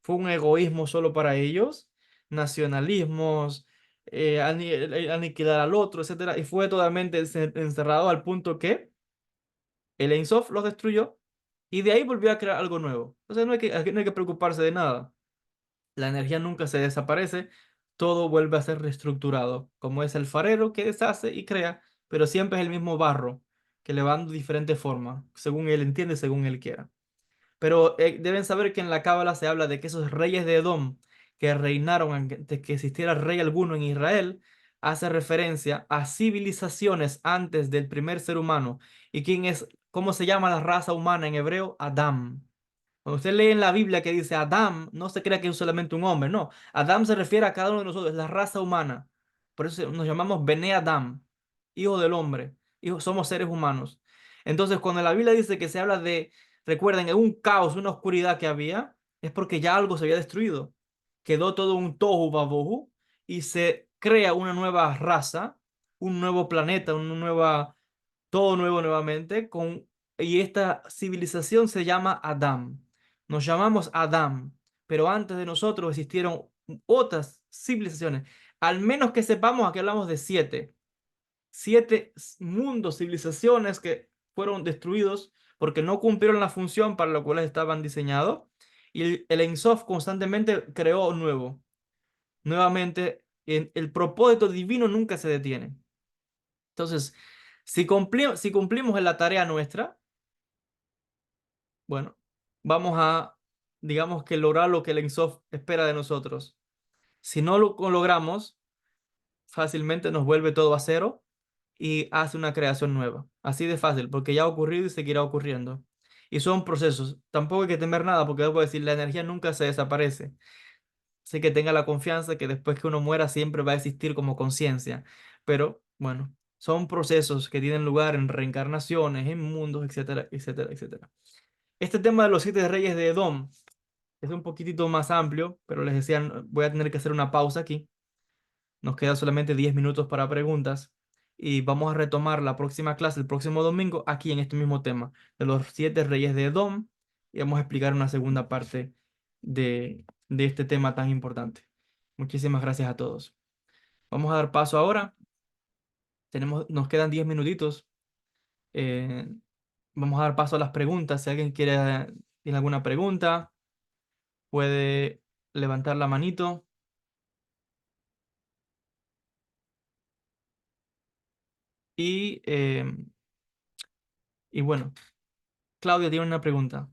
fue un egoísmo solo para ellos, nacionalismos, aniquilar al otro, etcétera, y fue totalmente encerrado al punto que el Ein Sof los destruyó y de ahí volvió a crear algo nuevo. Entonces aquí no hay que preocuparse de nada. La energía nunca se desaparece, todo vuelve a ser reestructurado, como es el farero que deshace y crea, pero siempre es el mismo barro, que le va dando diferentes formas, según él entiende, según él quiera. Pero deben saber que en la Cábala se habla de que esos reyes de Edom que reinaron antes de que existiera rey alguno en Israel, hace referencia a civilizaciones antes del primer ser humano. ¿Y quién es? ¿Cómo se llama la raza humana en hebreo? Adán. Cuando usted lee en la Biblia que dice Adán, no se crea que es solamente un hombre, no. Adán se refiere a cada uno de nosotros, es la raza humana. Por eso nos llamamos Bene Adán, hijo del hombre. Somos seres humanos. Entonces, cuando la Biblia dice que se habla de, recuerden, en un caos, una oscuridad que había, es porque ya algo se había destruido. Quedó todo un tohu babohu y se crea una nueva raza, un nuevo planeta, una nueva, todo nuevo nuevamente, y esta civilización se llama Adán. Nos llamamos Adán, pero antes de nosotros existieron otras civilizaciones. Al menos que sepamos, aquí hablamos de 7 mundos, civilizaciones que fueron destruidos porque no cumplieron la función para la cual estaban diseñados. Y el Ein Sof constantemente creó nuevo. Nuevamente, el propósito divino nunca se detiene. Entonces, si cumplimos en la tarea nuestra, bueno, vamos a, digamos que lograr lo que el Ein Sof espera de nosotros. Si no lo logramos, fácilmente nos vuelve todo a cero y hace una creación nueva. Así de fácil, porque ya ha ocurrido y seguirá ocurriendo. Y son procesos. Tampoco hay que temer nada, porque debo decir, la energía nunca se desaparece. Así que tenga la confianza que después que uno muera siempre va a existir como conciencia. Pero bueno, son procesos que tienen lugar en reencarnaciones, en mundos, etcétera, etcétera, etcétera. Este tema de los 7 reyes de Edom es un poquitito más amplio, pero les decía, voy a tener que hacer una pausa aquí. Nos quedan solamente 10 minutos para preguntas y vamos a retomar la próxima clase el próximo domingo aquí en este mismo tema de los 7 reyes de Edom y vamos a explicar una segunda parte de este tema tan importante. Muchísimas gracias a todos. Vamos a dar paso ahora. Nos quedan 10 minutitos. eh, vamos a dar paso a las preguntas. Si alguien tiene alguna pregunta, puede levantar la manito. Y, eh, y bueno, Claudia tiene una pregunta.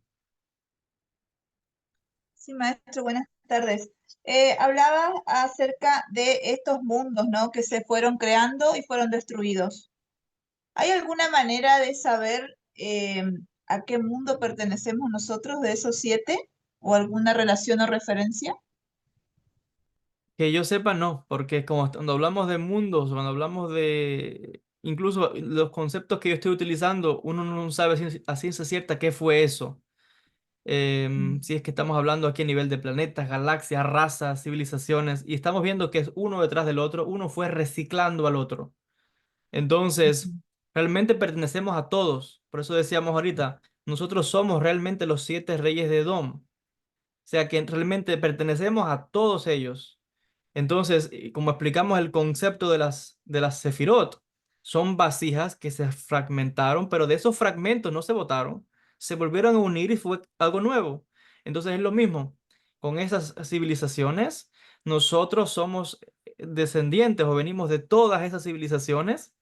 Sí, maestro, buenas tardes. Hablaba acerca de estos mundos, ¿no? Que se fueron creando y fueron destruidos. ¿Hay alguna manera de saber a qué mundo pertenecemos nosotros de esos siete? ¿O alguna relación o referencia? Que yo sepa, no, porque como cuando hablamos de mundos, cuando hablamos de incluso los conceptos que yo estoy utilizando, uno no sabe a ciencia cierta qué fue eso. Si es que estamos hablando aquí a nivel de planetas, galaxias, razas, civilizaciones, y estamos viendo que es uno detrás del otro, uno fue reciclando al otro. Entonces, realmente pertenecemos a todos. Por eso decíamos ahorita, nosotros somos realmente los siete reyes de Edom. O sea que realmente pertenecemos a todos ellos. Entonces, como explicamos el concepto de las sefirot, son vasijas que se fragmentaron, pero de esos fragmentos no se botaron, se volvieron a unir y fue algo nuevo. Entonces es lo mismo. Con esas civilizaciones, nosotros somos descendientes o venimos de todas esas civilizaciones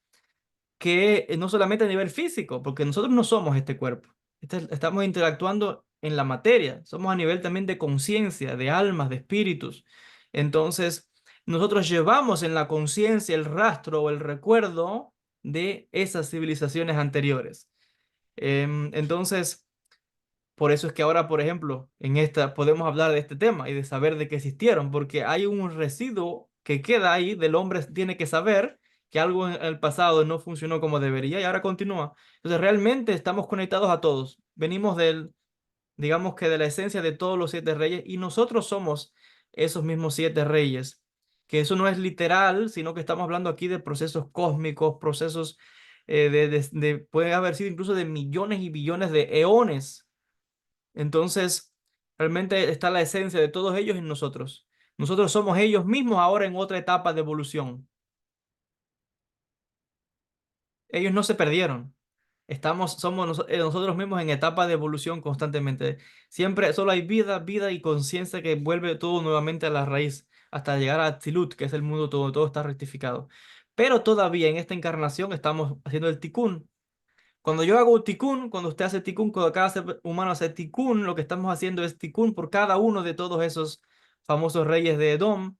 que no solamente a nivel físico, porque nosotros no somos este cuerpo. Estamos interactuando en la materia, somos a nivel también de conciencia, de almas, de espíritus. Entonces, nosotros llevamos en la conciencia el rastro o el recuerdo de esas civilizaciones anteriores. Entonces, por eso es que ahora, por ejemplo, en esta podemos hablar de este tema y de saber de qué existieron, porque hay un residuo que queda ahí del hombre tiene que saber que algo en el pasado no funcionó como debería y ahora continúa. Entonces, realmente estamos conectados a todos. Venimos digamos que de la esencia de todos los siete reyes y nosotros somos esos mismos siete reyes. Que eso no es literal, sino que estamos hablando aquí de procesos cósmicos, procesos puede haber sido incluso de millones y billones de eones. Entonces, realmente está la esencia de todos ellos en nosotros. Nosotros somos ellos mismos ahora en otra etapa de evolución. Ellos no se perdieron. Somos nosotros mismos en etapa de evolución constantemente. Siempre solo hay vida, vida y conciencia que vuelve todo nuevamente a la raíz hasta llegar a Atzilut, que es el mundo todo, todo está rectificado. Pero todavía en esta encarnación estamos haciendo el tikkun. Cuando yo hago tikkun, cuando usted hace tikkun, cuando cada ser humano hace tikkun, lo que estamos haciendo es tikkun por cada uno de todos esos famosos reyes de Edom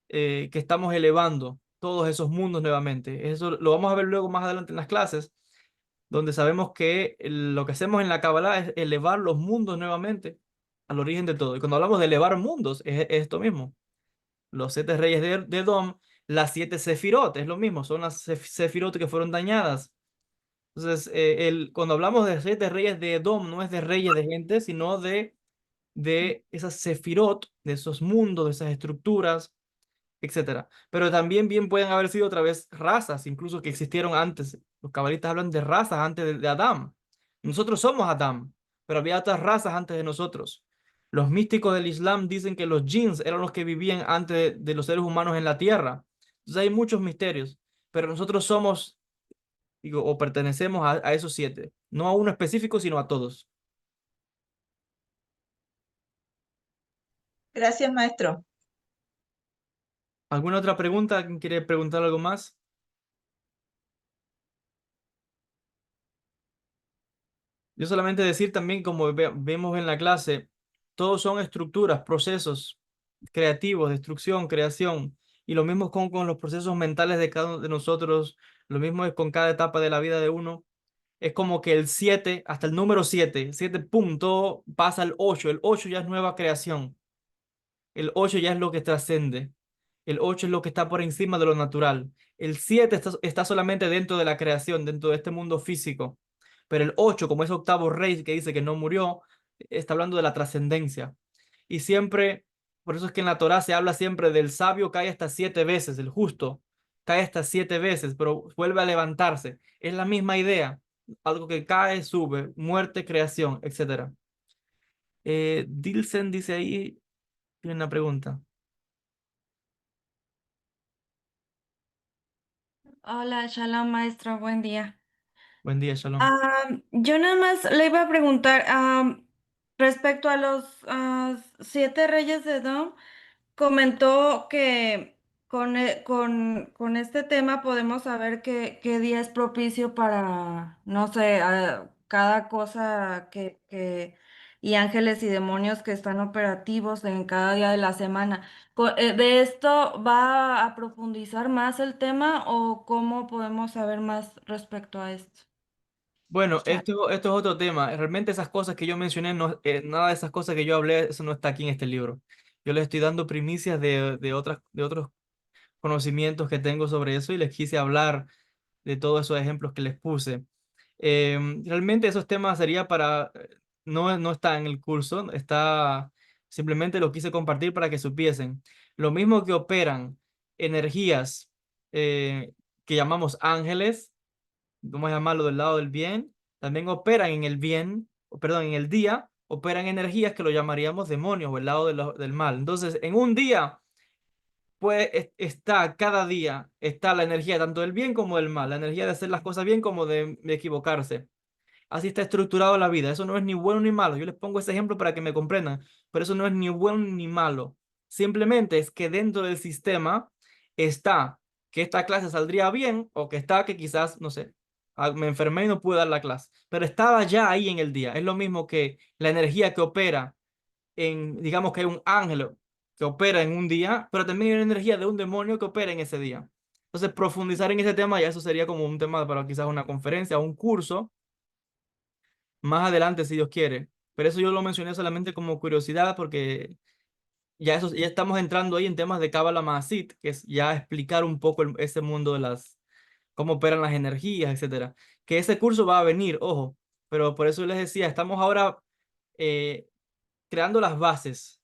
que estamos elevando todos esos mundos nuevamente. Eso lo vamos a ver luego más adelante en las clases, donde sabemos que lo que hacemos en la Kabbalah es elevar los mundos nuevamente al origen de todo. Y cuando hablamos de elevar mundos, es esto mismo. Los siete reyes de Edom, las siete sefirot, es lo mismo, son las sefirot que fueron dañadas. Entonces, cuando hablamos de siete reyes de Edom, no es de reyes de gente, sino de esas sefirot, de esos mundos, de esas estructuras, etcétera. Pero también bien pueden haber sido otra vez razas, incluso que existieron antes. Los cabalistas hablan de razas antes de Adán. Nosotros somos Adán, pero había otras razas antes de nosotros. Los místicos del Islam dicen que los jinns eran los que vivían antes de los seres humanos en la tierra. Entonces hay muchos misterios, pero nosotros somos, digo, o pertenecemos a esos siete, no a uno específico, sino a todos. Gracias, maestro. ¿Alguna otra pregunta? ¿Alguien quiere preguntar algo más? Yo solamente decir también, como vemos en la clase, todos son estructuras, procesos creativos, destrucción, creación. Y lo mismo con los procesos mentales de cada uno de nosotros, lo mismo es con cada etapa de la vida de uno. Es como que el 7 hasta el número 7 7 punto, pasa al 8. El 8 ya es nueva creación. El 8 ya es lo que trascende. El 8 es lo que está por encima de lo natural. El 7 está solamente dentro de la creación, dentro de este mundo físico. Pero el 8 como es octavo rey que dice que no murió, está hablando de la trascendencia. Y siempre, por eso es que en la Torá se habla siempre del sabio cae hasta 7 veces, el justo cae hasta 7 veces, pero vuelve a levantarse. Es la misma idea. Algo que cae, sube, muerte, creación, etcétera. Dilsen dice ahí, tiene una pregunta. Hola, shalom, maestro, buen día. Buen día, Shalom. Yo nada más le iba a preguntar, respecto a los 7 reyes de Edom. Comentó que con este tema podemos saber qué día es propicio para, no sé, cada cosa y ángeles y demonios que están operativos en cada día de la semana. ¿De esto va a profundizar más el tema o cómo podemos saber más respecto a esto? Bueno, Ya. esto es otro tema. Realmente esas cosas que yo mencioné, no, nada de esas cosas que yo hablé, eso no está aquí en este libro. Yo les estoy dando primicias de otros conocimientos que tengo sobre eso y les quise hablar de todos esos ejemplos que les puse. Realmente esos temas sería para, no, no está en el curso, está, simplemente lo quise compartir para que supiesen. Lo mismo que operan energías que llamamos ángeles, vamos a llamarlo del lado del bien, también operan en el bien, o perdón, en el día, operan energías que lo llamaríamos demonios o el lado del mal. Entonces, en un día pues está cada día, está la energía tanto del bien como del mal, la energía de hacer las cosas bien como de equivocarse. Así está estructurado la vida. Eso no es ni bueno ni malo. Yo les pongo ese ejemplo para que me comprendan, pero eso no es ni bueno ni malo. Simplemente es que dentro del sistema está que esta clase saldría bien o que está que quizás, no sé, me enfermé y no pude dar la clase, pero estaba ya ahí en el día. Es lo mismo que la energía que opera digamos que hay un ángel que opera en un día, pero también hay una energía de un demonio que opera en ese día. Entonces, profundizar en ese tema ya eso sería como un tema para quizás una conferencia o un curso más adelante, si Dios quiere. Pero eso yo lo mencioné solamente como curiosidad porque ya estamos entrando ahí en temas de Cábala Maasit, que es ya explicar un poco ese mundo de cómo operan las energías, etcétera. Que ese curso va a venir, ojo, pero por eso les decía, estamos ahora eh, creando las bases.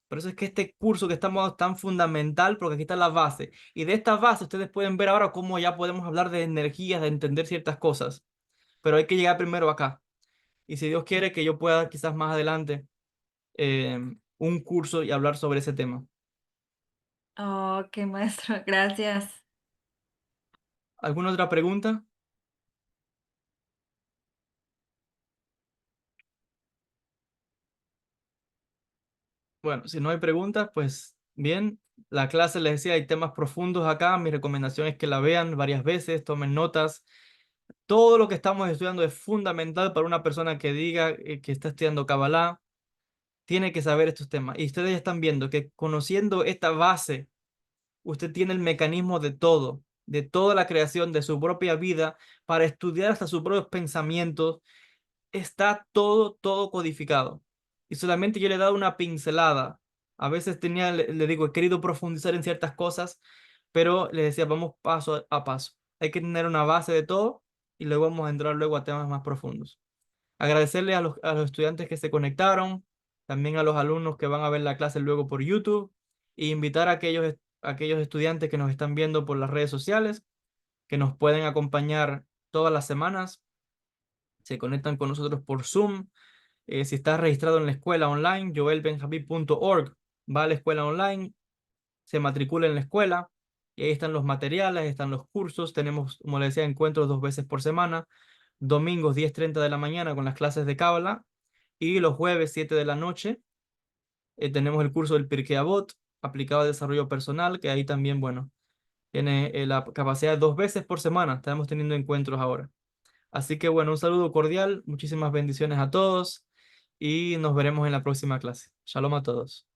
Por eso es que este curso que estamos es tan fundamental, porque aquí está la base. Y de esta base ustedes pueden ver ahora cómo ya podemos hablar de energías, de entender ciertas cosas. Pero hay que llegar primero acá. Y si Dios quiere que yo pueda quizás más adelante un curso y hablar sobre ese tema. Ok, maestro, gracias. ¿Alguna otra pregunta? Bueno, si no hay preguntas, pues bien. La clase les decía, hay temas profundos acá. Mi recomendación es que la vean varias veces, tomen notas. Todo lo que estamos estudiando es fundamental para una persona que diga que está estudiando Kabbalah, tiene que saber estos temas. Y ustedes ya están viendo que conociendo esta base, usted tiene el mecanismo de todo, de toda la creación, de su propia vida, para estudiar hasta sus propios pensamientos. Está todo codificado. Y solamente yo le he dado una pincelada. A veces le digo, he querido profundizar en ciertas cosas, pero le decía, vamos paso a paso. Hay que tener una base de todo y luego vamos a entrar luego a temas más profundos. Agradecerle a los estudiantes que se conectaron, también a los alumnos que van a ver la clase luego por YouTube, e invitar a aquellos estudiantes que nos están viendo por las redes sociales, que nos pueden acompañar todas las semanas, se conectan con nosotros por Zoom. Si estás registrado en la escuela online, joelbenjamin.org, va a la escuela online, se matricula en la escuela, y ahí están los materiales, están los cursos, tenemos, como les decía, encuentros 2 veces por semana, domingos 10:30 de la mañana con las clases de Cábala, y los jueves 7 de la noche tenemos el curso del Pirkei Avot, aplicado a desarrollo personal, que ahí también, bueno, tiene la capacidad de 2 veces por semana, estamos teniendo encuentros ahora. Así que bueno, un saludo cordial, muchísimas bendiciones a todos y nos veremos en la próxima clase. Shalom a todos.